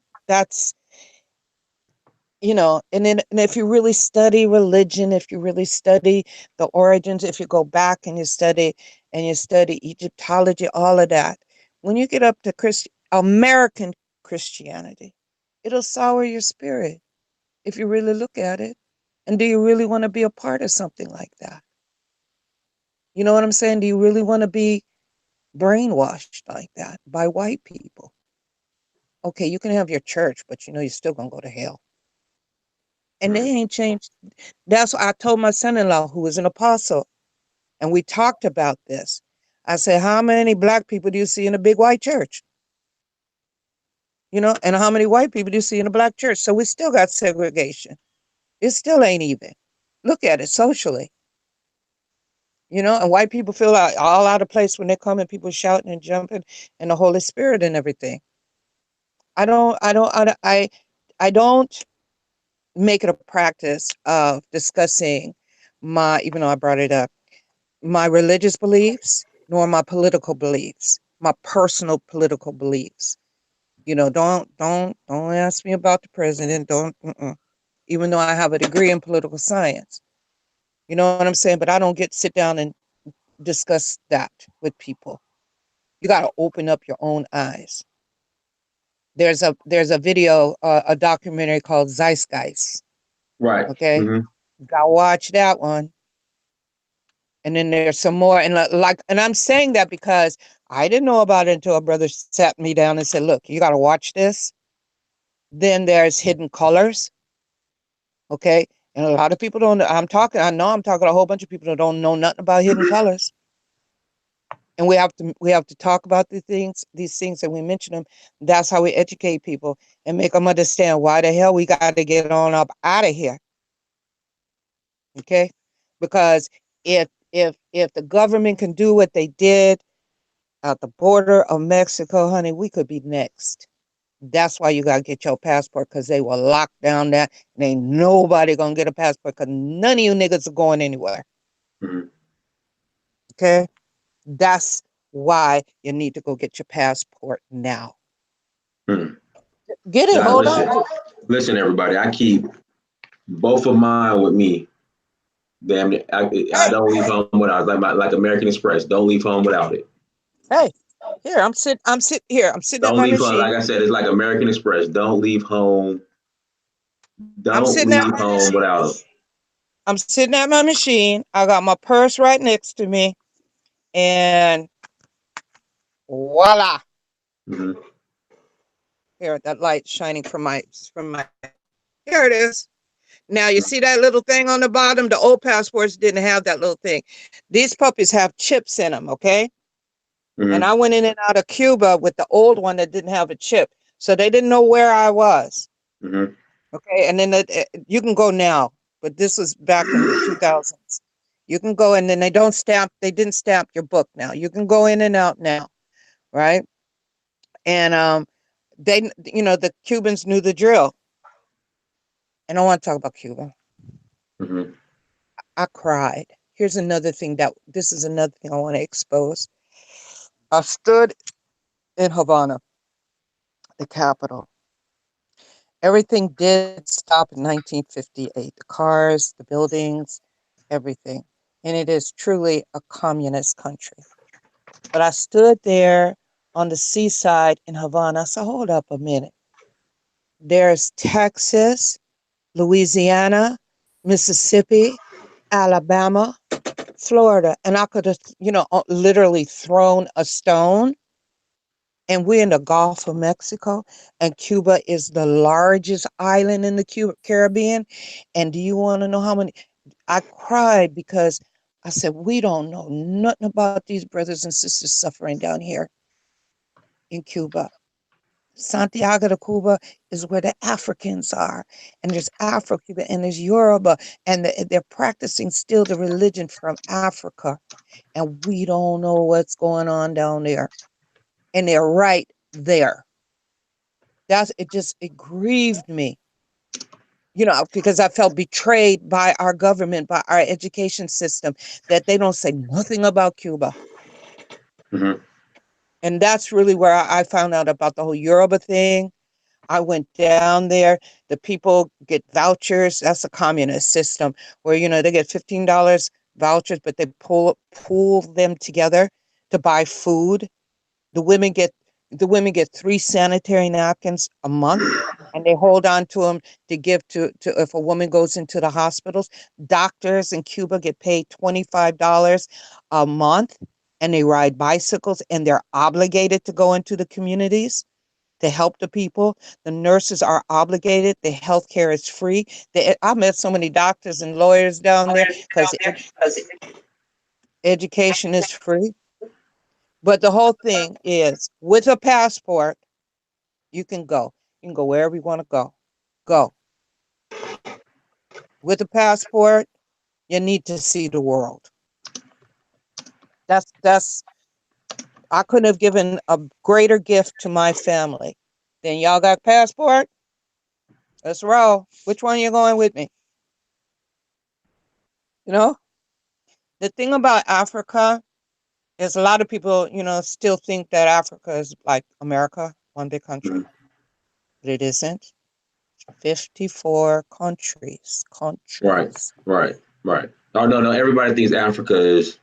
and if you really study religion, if you really study the origins, if you go back and you study Egyptology, all of that, when you get up to American Christianity, it'll sour your spirit if you really look at it. And do you really want to be a part of something like that? You know what I'm saying? Do you really want to be brainwashed like that by white people? Okay, you can have your church, but you're still gonna go to hell. And they Right. ain't changed. That's what I told my son-in-law, who is an apostle, and we talked about this. I said, how many black people do you see in a big white church? And how many white people do you see in a black church? So we still got segregation. It still ain't even. Look at it socially. And white people feel all out of place when they come and people shouting and jumping and the Holy Spirit and everything. I don't make it a practice of discussing even though I brought it up, my religious beliefs, nor my political beliefs, my personal political beliefs. Don't ask me about the president. Don't, even though I have a degree in political science. You know what I'm saying? But I don't get to sit down and discuss that with people. You got to open up your own eyes. There's a video, a documentary called Zeitgeist. Right. Okay, Hmm. got to watch that one. And then there's some more. And and I'm saying that because I didn't know about it until a brother sat me down and said, look, you got to watch this. Then there's hidden colors. Okay. And a lot of people don't, I know I'm talking to a whole bunch of people that don't know nothing about hidden colors. And we have to talk about these things, and we mention them. That's how we educate people and make them understand why the hell we got to get on up out of here. Okay. Because if the government can do what they did at the border of Mexico, honey, we could be next. That's why you gotta get your passport, because they will lock down that, and ain't nobody gonna get a passport because none of you niggas are going anywhere. Mm-hmm. Okay? That's why you need to go get your passport now. Mm. Get it, Now, hold on. listen, everybody. I keep both of mine with me. Damn it, I Hey, don't leave home without like American Express. Don't leave home without it. hey, here, I'm sitting at Don't my leave home. machine. Like I said, it's like American Express. Don't leave home. I'm Don't sitting at leave my home without it. I'm sitting at my machine. I got my purse right next to me, and voila. Mm-hmm. Here, that light shining from my here it is. Now you see that little thing on the bottom? The old passports didn't have that little thing. These puppies have chips in them, okay? And Mm-hmm. I went in and out of Cuba with the old one that didn't have a chip. So they didn't know where I was. Mm-hmm. Okay. And then you can go now, but this was back in the 2000s. You can go, and then they didn't stamp your book now. You can go in and out now, right? And the Cubans knew the drill. And I want to talk about Cuba. Mm-hmm. I cried. This is another thing I want to expose. I stood in Havana, the capital. Everything did stop in 1958. The cars, the buildings, everything. And it is truly a communist country. But I stood there on the seaside in Havana. I said, hold up a minute. There's Texas, Louisiana, Mississippi, Alabama, Florida. And I could have, literally thrown a stone. And we're in the Gulf of Mexico, and Cuba is the largest island in the Caribbean. And do you want to know how many? I cried because I said, we don't know nothing about these brothers and sisters suffering down here in Cuba. Santiago de Cuba is where the Africans are, and there's Afro-Cuba, and there's Yoruba, and they're practicing still the religion from Africa, and we don't know what's going on down there, and they're right there. It grieved me, because I felt betrayed by our government, by our education system, that they don't say nothing about Cuba. Mm-hmm. And that's really where I found out about the whole Yoruba thing. I went down there. The people get vouchers. That's a communist system where, they get $15 vouchers, but they pool them together to buy food. The women get the women get 3 sanitary napkins a month, and they hold on to them to give to if a woman goes into the hospitals. Doctors in Cuba get paid $25 a month, and they ride bicycles, and they're obligated to go into the communities to help the people. The nurses are obligated. The healthcare is free. I met so many doctors and lawyers down there because education is free. But the whole thing is, with a passport, you can go. You can go wherever you want to go. Go. With a passport, you need to see the world. That's I couldn't have given a greater gift to my family. Then y'all got passport? Let's roll. Which one are you going with me? You know? The thing about Africa is a lot of people, still think that Africa is like America, one big country. But it isn't. 54 countries. Right, Countries. right, right. Oh no, no. Everybody thinks Africa is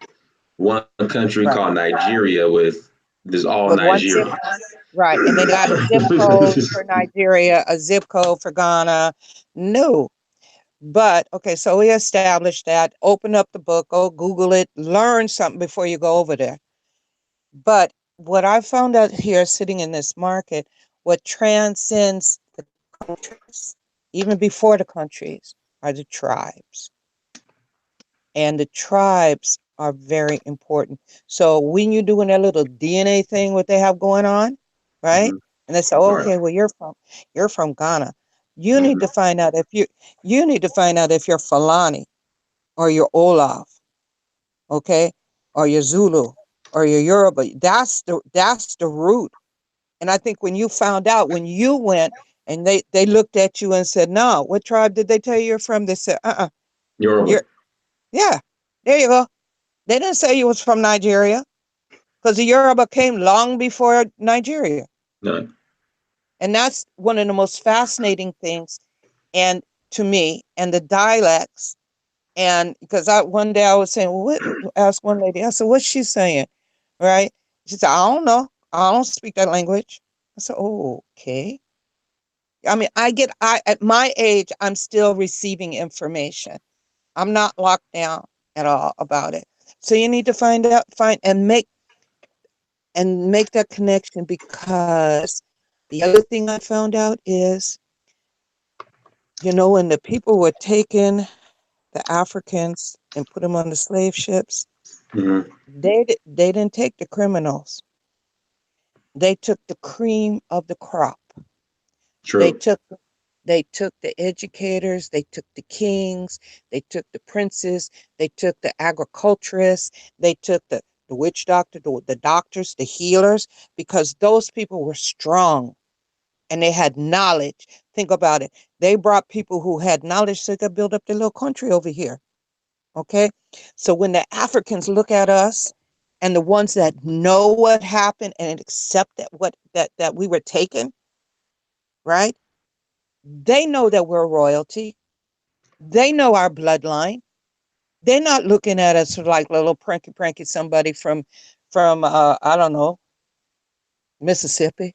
one country Right. called Nigeria with this all With one zip. Nigeria. Right. And they got a zip code for Nigeria, a zip code for Ghana. No. But okay, so we established that. Open up the book, go Google it, learn something before you go over there. But what I found out here sitting in this market, what transcends the countries, even before the countries, are the tribes. And the tribes are very important. So when you're doing that little DNA thing, what they have going on, right? Mm-hmm. And they say, All oh, right. okay, well you're from Ghana. You need to Mm-hmm. find out if you need to find out if you're Fulani or you're Olaf, okay, or you're Zulu or you're Yoruba. That's the root. And I think when you found out, when you went and they looked at you and said, no, what tribe did they tell you you're from? They said, Yoruba. you're yeah, there you go. They didn't say you was from Nigeria because the Yoruba came long before Nigeria. None. And that's one of the most fascinating things and to me and the dialects. And because I one day I was saying, well, what asked one lady, I said, what's she saying? Right? She said, I don't know. I don't speak that language. I said, oh, okay. I mean, I at my age, I'm still receiving information. I'm not locked down at all about it. So you need to find and make that connection because the other thing I found out is, when the people were taking the Africans and put them on the slave ships, Mm-hmm. they didn't take the criminals. They took the cream of the crop. They True. took they took the educators, they took the kings, they took the princes, they took the agriculturists, they took the witch doctor, the doctors, the healers, because those people were strong and they had knowledge. Think about it. They brought people who had knowledge so they could build up their little country over here. Okay. So when the Africans look at us and the ones that know what happened and accept that we were taken, right? They know that we're royalty. They know our bloodline. They're not looking at us like little pranky somebody from I don't know, Mississippi.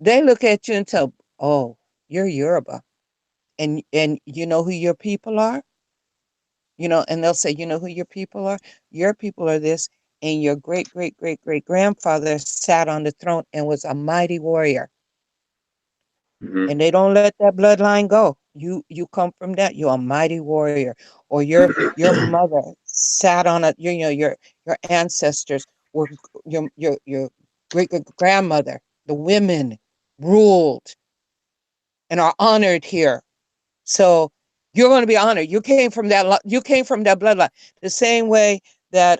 They look at you and tell, oh, you're Yoruba. And you know who your people are? And they'll say, you know who your people are? Your people are this, and your great grandfather sat on the throne and was a mighty warrior. Mm-hmm. And they don't let that bloodline go. You come from that. You're a mighty warrior, or your mother sat on a your ancestors were your great grandmother. The women ruled and are honored here. So you're going to be honored. You came from that. You came from that bloodline. The same way that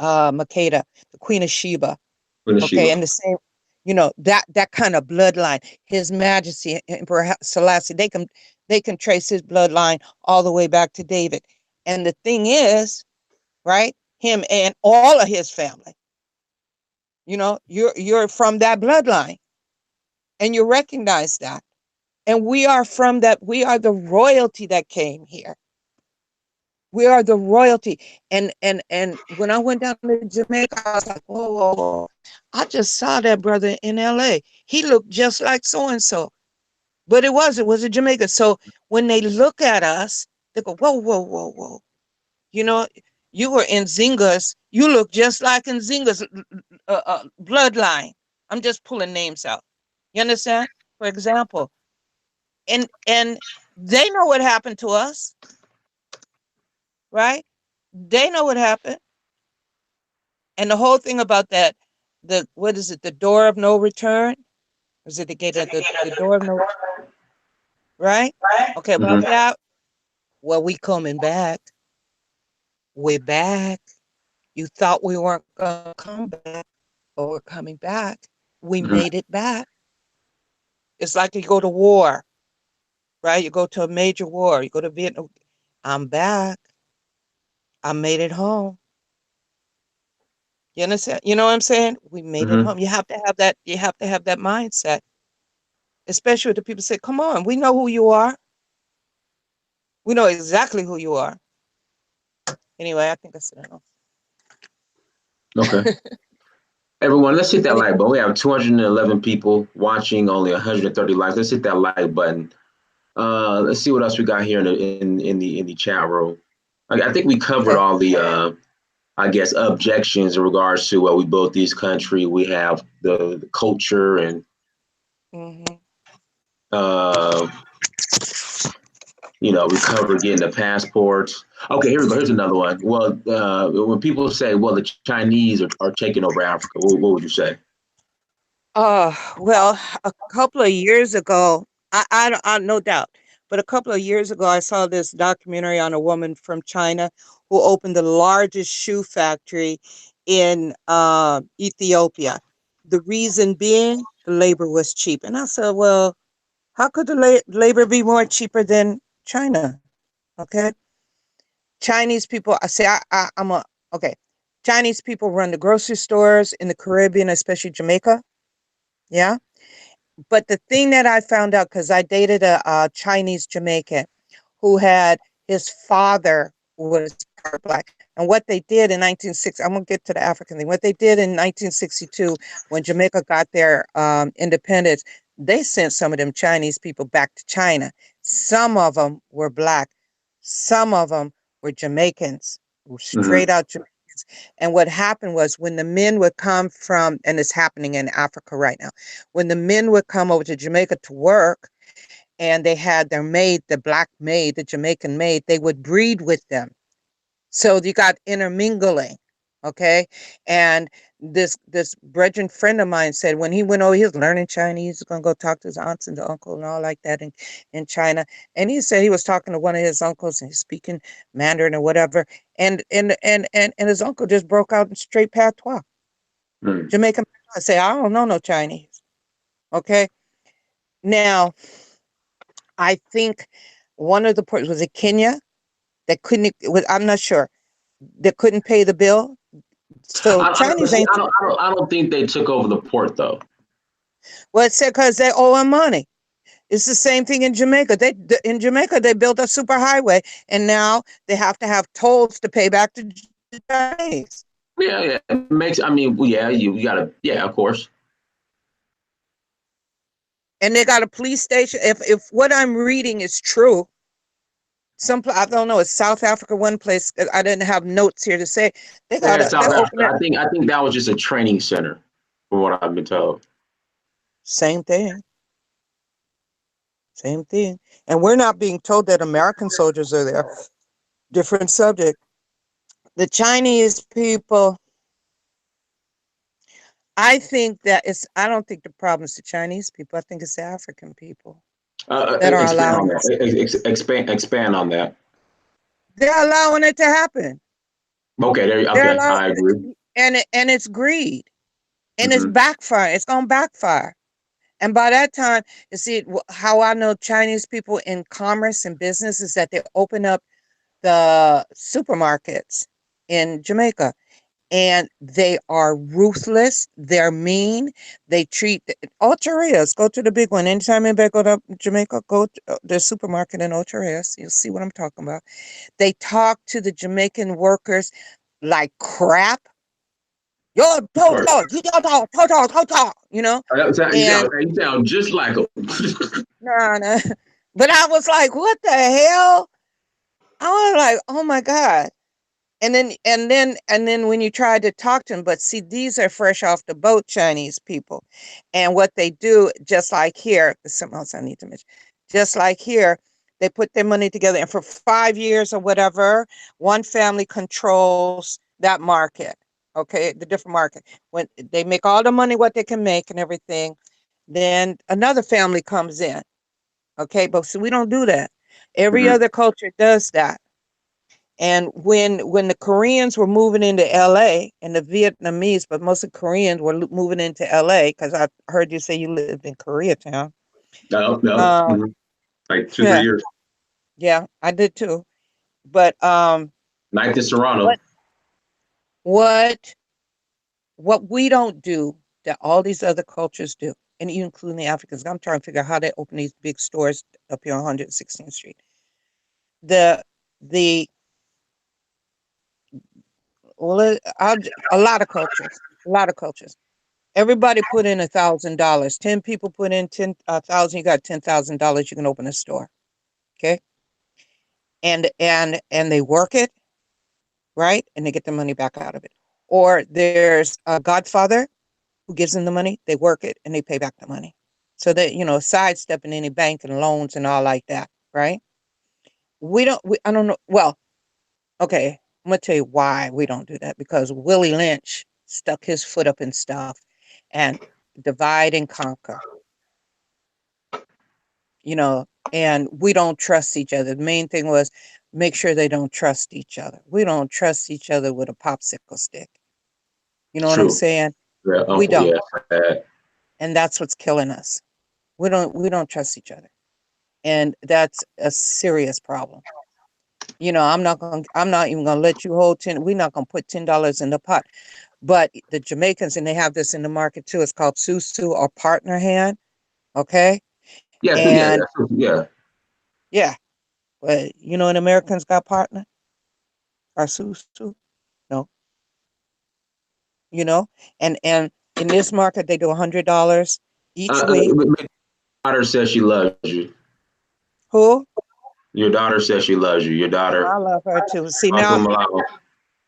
Makeda, the Queen of Sheba, Queen of okay, Sheba. and the same, that kind of bloodline. His Majesty Emperor Selassie, they can trace his bloodline all the way back to David. And the thing is, right, him and all of his family, you're from that bloodline, and you recognize that. And we are from that. We are the royalty that came here. We are the royalty. And when I went down to Jamaica, I was like, whoa, whoa, whoa. I just saw that brother in LA. He looked just like so and so. But it was a Jamaica. So when they look at us, they go, whoa, whoa, whoa, whoa. You know, you were in Zinga's. You look just like in Zinga's bloodline. I'm just pulling names out. You understand? For example, and they know what happened to us, right? They know what happened. And the whole thing about that, the what is it, the door of no return? Or is it the gate of the door of no, right? Okay, about Mm-hmm. that. Well, we coming back. We're back. You thought we weren't gonna come back, but we're coming back. We Mm-hmm. made it back. It's like you go to war, right? You go to a major war, you go to Vietnam. I'm back. I made it home. You understand? You know what I'm saying? We made it Mm-hmm. home. You have to have that, you have to have that mindset. Especially if the people say, come on, we know who you are. We know exactly who you are. Anyway, I think I said enough. Okay. Everyone, let's hit that Any, like button. We have 211 people watching, only 130 likes. Let's hit that like button. Let's see what else we got here in the chat room. I think we covered Okay. all the I guess objections in regards to we built this country. We have the culture and Hmm. uh, we covered getting the passports. Okay, here we go. Here's another one. Well, when people say, well, the Chinese are taking over Africa, what would you say? Well, a couple of years ago, no doubt, but a couple of years ago, I saw this documentary on a woman from China who opened the largest shoe factory in Ethiopia. The reason being, the labor was cheap. And I said, well, how could the labor be more cheaper than China? Okay. Chinese people, I say, okay. Chinese people run the grocery stores in the Caribbean, especially Jamaica. Yeah. But the thing that I found out, because I dated a Chinese Jamaican who had his father was part black. And what they did in 1960, I'm going to get to the African thing. What they did in 1962, when Jamaica got their independence, they sent some of them Chinese people back to China. Some of them were black. Some of them were Jamaicans, Mm-hmm. straight out Jamaicans. And what happened was when the men would come from, and it's happening in Africa right now, when the men would come over to Jamaica to work, and they had their maid, the black maid, the Jamaican maid, they would breed with them. So you got intermingling, okay? And this brethren friend of mine said when he went over, he was learning Chinese, he was gonna go talk to his aunts and the uncle and all like that in China. And he said he was talking to one of his uncles and he's speaking Mandarin or whatever. And his uncle just broke out in straight patois, Mm-hmm. Jamaican patois. Say, I don't know no Chinese. Okay. Now I think one of the ports was it Kenya that couldn't I'm not sure that couldn't pay the bill. So But Chinese see, ain't I don't think they took over the port though. well. It said because they owe him money. It's the same thing in Jamaica. In Jamaica they built a super highway, and now they have to have tolls to pay back to the Chinese. Yeah, yeah, it makes. I mean, well, yeah, you gotta. Yeah, of course. And they got a police station. If what I'm reading is true, I don't know. It's South Africa. One place I didn't have notes here to say Yeah, they South open Africa. it. I think that was just a training center, from what I've been told. Same thing. Same thing. And we're not being told that American soldiers are there. Different subject. The Chinese people, I don't think the problem is the Chinese people. I think it's the African people that are Expand on allowing that. Expand on that. they're allowing it to happen. Okay, there. They're Okay, allowing I agree. and it's greed. And it's Hmm. backfire. It's gonna backfire. And by that time, you see how I know Chinese people in commerce and business is that they open up the supermarkets in Jamaica. And they are ruthless. They're mean. They treat Ocho Rios. Go to the big one. Anytime anybody go to Jamaica, go to the supermarket in Ocho Rios. You'll see what I'm talking about. They talk to the Jamaican workers like crap. Yo, Of course. you don't talk, talk, you know. And You sound just like them. nah, nah. But I was like, what the hell? I was like, oh my God. And then when you try to talk to them, but see, these are fresh off the boat Chinese people. And what they do, just like here, there's something else I need to mention. Just like here, they put their money together, and for 5 years or whatever, one family controls that market. Okay, the different market. When they make all the money what they can make and everything, then another family comes in. Okay, but so we don't do that. Every Hmm. other culture does that. And when the Koreans were moving into LA and the Vietnamese, but most of the Koreans were moving into LA, because I heard you say you lived in Koreatown. No, no. Um, Like two, three yeah, years. yeah, I did too. But Ninth is Toronto. what what what we don't do that all these other cultures do, and even including the Africans. I'm trying to figure out how they open these big stores up here on 116th Street. The the well, a lot of cultures, a lot of cultures. Everybody put in $1,000. 10 people put in 10,000. You got $10,000. You can open a store. Okay. And they work it, right? And they get the money back out of it. Or there's a godfather who gives them the money, they work it and they pay back the money. So that, sidestepping any bank and loans and all like that, right? I don't know. Well, okay, I'm gonna tell you why we don't do that, because Willie Lynch stuck his foot up in stuff and divide and conquer, you know, and we don't trust each other. The main thing was make sure they don't trust each other. We don't trust each other with a popsicle stick. You know what I'm True. saying? Yeah, We Uncle. don't. Yeah. And that's what's killing us. We don't trust each other. And that's a serious problem. I'm not even gonna let you hold 10. We're not gonna put $10 in the pot. But the Jamaicans, and they have this in the market too, it's called susu or partner hand. Okay. Yeah. Yeah. And Yeah. yeah, but an Americans got partner or susu? No, you know, and in this market they do $100 each week. My daughter says she loves you. Who? Your daughter says she loves you. Your daughter, I love her too. See Uncle now, Malalo.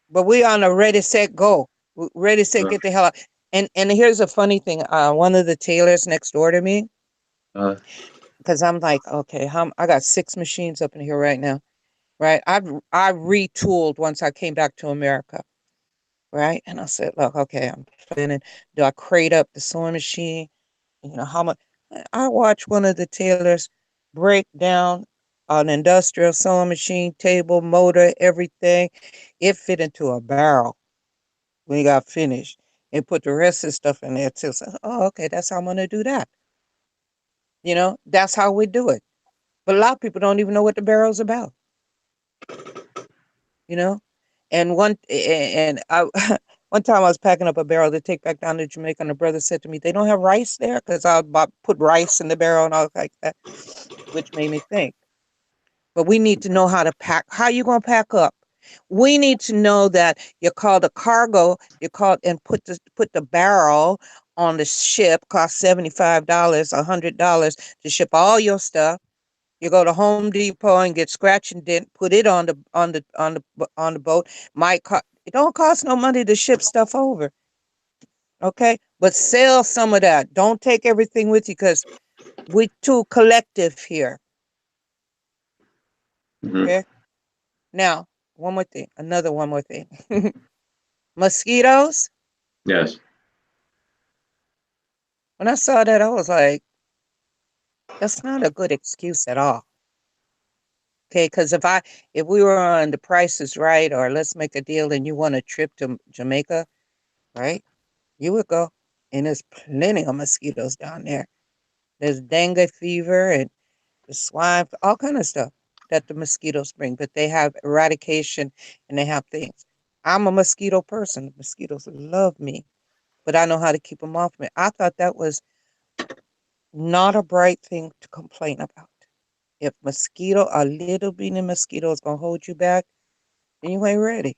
but we on a ready, set, go. Ready, set, Uh, get the hell out. And here's a funny thing. One of the tailors next door to me, uh, because I'm like, okay, I got 6 machines up in here right now, right? I retooled once I came back to America, right? And I said, look, okay, I'm planning. Do I crate up the sewing machine? How much? I watched one of the tailors break down an industrial sewing machine, table, motor, everything. It fit into a barrel when he got finished, and put the rest of the stuff in there too. So, oh, okay, that's how I'm gonna do that. That's how we do it. But a lot of people don't even know what the barrel's about. You know, and I one time I was packing up a barrel to take back down to Jamaica, and the brother said to me, "They don't have rice there," because I about put rice in the barrel and all like that, which made me think. But we need to know how to pack. How you gonna pack up? We need to know that you call the cargo, you call and put the barrel on the ship, cost $75, $100 to ship all your stuff. You go to Home Depot and get scratch and dent, put it on the boat. It don't cost no money to ship stuff over. Okay? But sell some of that. Don't take everything with you, because we too collective here. mhm. Okay? Now, one more thing. Another one more thing. Mosquitoes. Yes. When I saw that, I was like, that's not a good excuse at all. Okay, because if we were on The Price is Right, or Let's Make a Deal, and you want a trip to Jamaica, right? You would go. And there's plenty of mosquitoes down there. There's dengue fever and the swine, all kind of stuff that the mosquitoes bring. But they have eradication and they have things. I'm a mosquito person. Mosquitoes love me, but I know how to keep them off me. I thought that was not a bright thing to complain about. If a little bitty mosquito is gonna hold you back, then you ain't ready.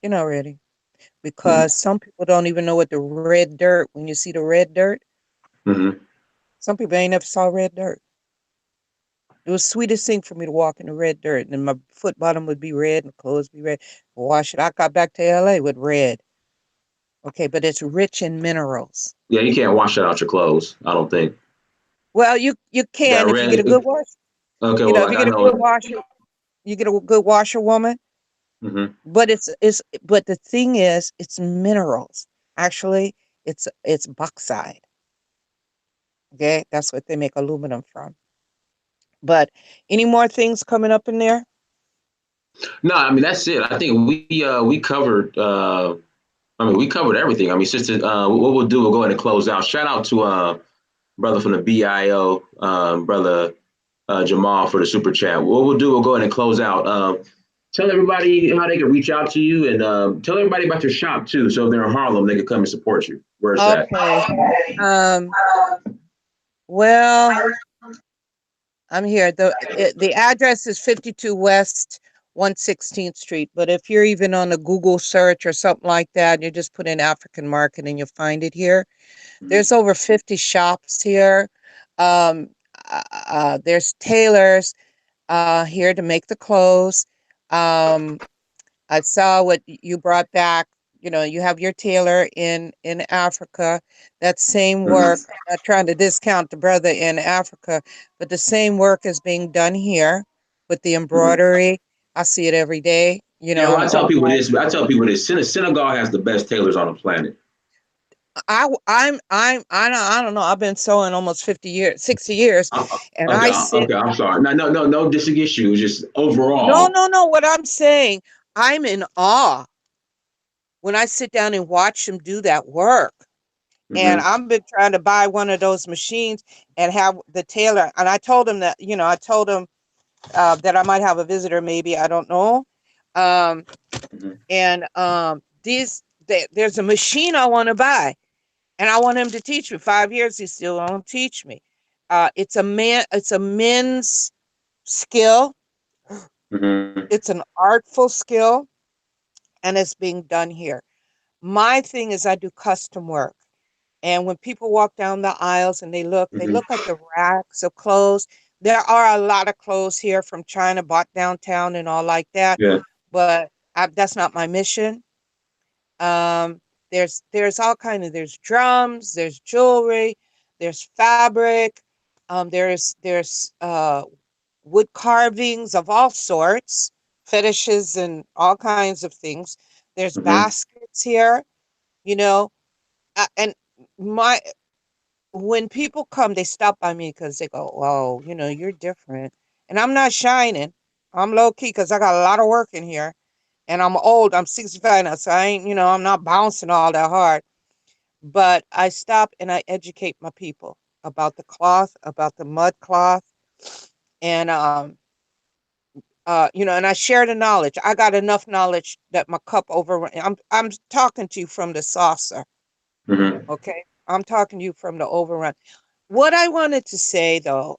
You're not ready. Mm-hmm. Because some people don't even know what the red dirt, when you see the red dirt, Mm-hmm. some people ain't never saw red dirt. It was the sweetest thing for me to walk in the red dirt, and my foot bottom would be red and clothes be red. Wash it. I got back to LA with red. Okay, but it's rich in minerals. Yeah, you can't wash that out your clothes. I don't think Well, you that can if you get a good red. wash. Okay, well, If like you I get a know. good washer, you get a good washerwoman. Mm-hmm. But the thing is, it's minerals. Actually, it's bauxite. Okay, that's what they make aluminum from. But any more things coming up in there? No, I mean that's it. I think we covered. I mean, we covered everything. I mean, sister, what we'll do, we'll go ahead and close out. Shout out to brother from the BIO, brother Jamal for the super chat. What we'll do, we'll go ahead and close out. Tell everybody how they can reach out to you, and tell everybody about your shop too. So if they're in Harlem, they can come and support you. Where's that? Okay. Um, well, I'm here. The address is 52 West 116th Street. But if you're even on a Google search or something like that, you just put in African Market and you'll find it here. Mm-hmm. There's over 50 shops here. Um, there's tailors here to make the clothes. Um, I saw what you brought back. You know, you have your tailor in Africa. That same work. Mhm. I'm not trying to discount the brother in Africa, but the same work is being done here with the Mhm. embroidery. I see it every day. You Yeah, know, well, I'm I tell home. people this. I tell people this. Senegal has the best tailors on the planet. I don't know. I've been sewing almost 50 years, 60 years, Uh, and okay, I sit. okay. I'm sorry. No, no, no, no dissing you. Just No, overall. no, no. What I'm saying, I'm in awe when I sit down and watch them do that work. And Hmm. I've been trying to buy one of those machines and have the tailor. And I told him that, you know, I told him that I might have a visitor, maybe, I don't know. Um, Hmm. and there's a machine I want to buy, and I want him to teach me. 5 years, he still won't teach me. It's a men's skill. Hmm. It's an artful skill, and it's being done here. My thing is I do custom work. And when people walk down the aisles and they Hmm. look at the racks of clothes. There are a lot of clothes here from China bought downtown and all like that, Yeah. but that's not my mission. Um, there's all kind of there's drums, there's jewelry, there's fabric, there's wood carvings of all sorts, fetishes and all kinds of things. There's Hmm. baskets here, you know, and my when people come, they stop by me because they go, "Whoa, you know, you're different." And I'm not shining. I'm low key because I got a lot of work in here, and I'm old. I'm 65 now, so I ain't, you know, I'm not bouncing all that hard. But I stop and I educate my people about the cloth, about the mud cloth, and you know, and I share the knowledge. I got enough knowledge that my cup over. I'm talking to you from the saucer, Hmm. okay? I'm talking to you from the overrun. What I wanted to say though,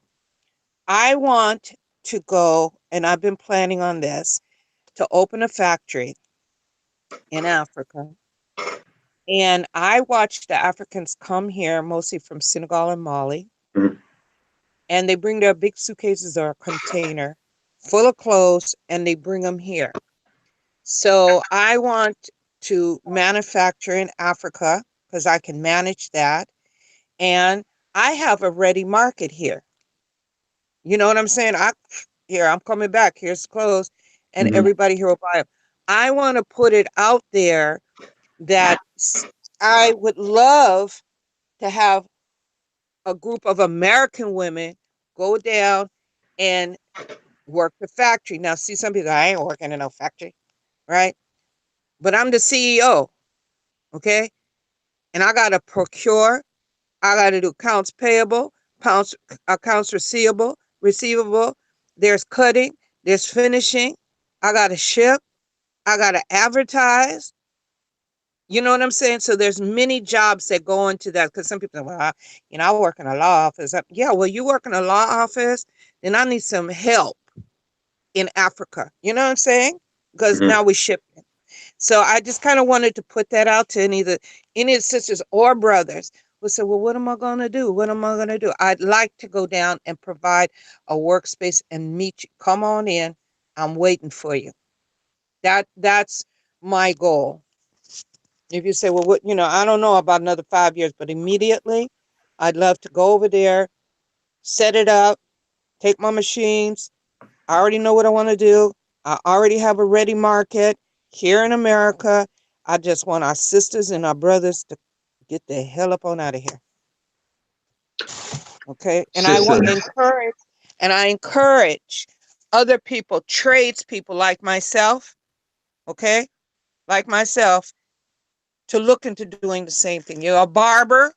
I want to go, and I've been planning on this, to open a factory in Africa. And I watch the Africans come here, mostly from Senegal and Mali, Hmm. and they bring their big suitcases or a container full of clothes and they bring them here. So I want to manufacture in Africa because I can manage that. And I have a ready market here. You know what I'm saying? I'm coming back. Here's clothes, and Hmm. everybody here will buy them. I want to put it out there that I would love to have a group of American women go down and work the factory. Now, see, some people, I ain't working in no factory, right? But I'm the CEO, okay? And I got to procure, I got to do accounts payable, accounts receivable. There's cutting, there's finishing. I got to ship, I got to advertise. You know what I'm saying? So there's many jobs that go into that because some people say, well, you know, I work in a law office. Yeah, well, you work in a law office, then I need some help in Africa. You know what I'm saying? Because Hmm. now we ship. So I just kind of wanted to put that out to any sisters or brothers who say, well, what am I going to do? What am I going to do? I'd like to go down and provide a workspace and meet you. Come on in. I'm waiting for you. That's my goal. If you say, well, what, you know, I don't know about another 5 years, but immediately I'd love to go over there, set it up, take my machines. I already know what I want to do. I already have a ready market here in America. I just want our sisters and our brothers to get the hell up on out of here. Okay. Sister. And I encourage other people, tradespeople like myself, okay, like myself, to look into doing the same thing. You're a barber,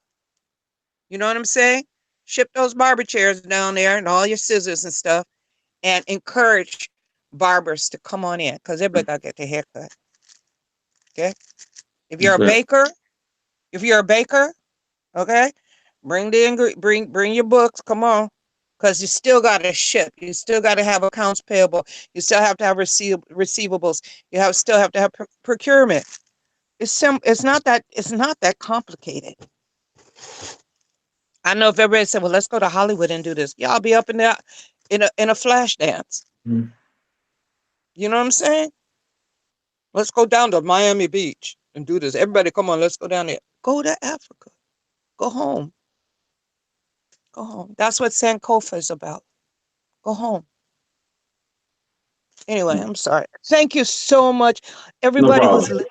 you know what I'm saying? Ship those barber chairs down there and all your scissors and stuff, and encourage barbers to come on in because everybody got to get their haircut. Okay. If you're a Okay. baker, if you're a baker, okay, bring your books. Come on, because you still got to ship. You still got to have accounts payable. You still have to have receivables. Still have to have procurement. It's not that complicated. I know if everybody said, well, let's go to Hollywood and do this, y'all be up in there in a flash dance. Mm. You know what I'm saying? Let's go down to Miami Beach and do this. Everybody, come on, let's go down there. Go to Africa. Go home. Go home. That's what Sankofa is about. Go home. Anyway, I'm sorry. Thank you so much, No everybody problem.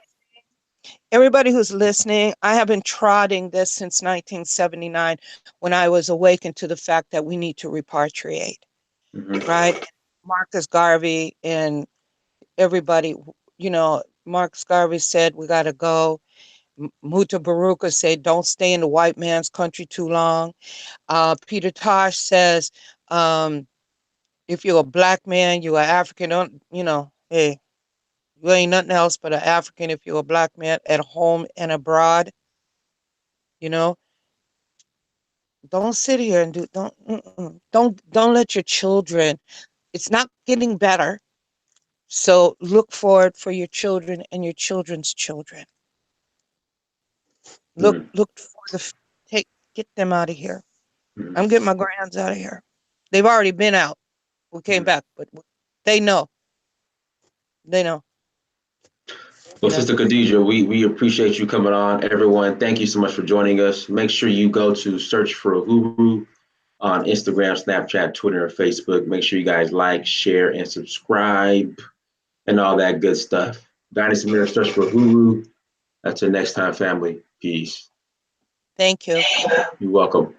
everybody who's listening. I have been trotting this since 1979 when I was awakened to the fact that we need to repatriate, Mm-hmm. right? Marcus Garvey and everybody, Marcus Garvey said we got to go. Muta Baruka said, don't stay in the white man's country too long. Peter Tosh says, if you're a black man, you're an African, hey, you ain't nothing else but an African if you're a black man at home and abroad. You know, don't sit here and don't let your children. It's not getting better. So look forward for your children and your children's children. Mm-hmm. Look for get them out of here. Mm-hmm. I'm getting my grands out of here. They've already been out. We came back, but they know. They know. Well, You know. Sister Kadijah, we appreciate you coming on. Everyone, thank you so much for joining us. Make sure you go to search for Uhuru on Instagram, Snapchat, Twitter, and Facebook. Make sure you guys like, share, and subscribe and all that good stuff. Dynasty Mirror, search for Uhuru. Until next time, family. Peace. Thank you. You're welcome.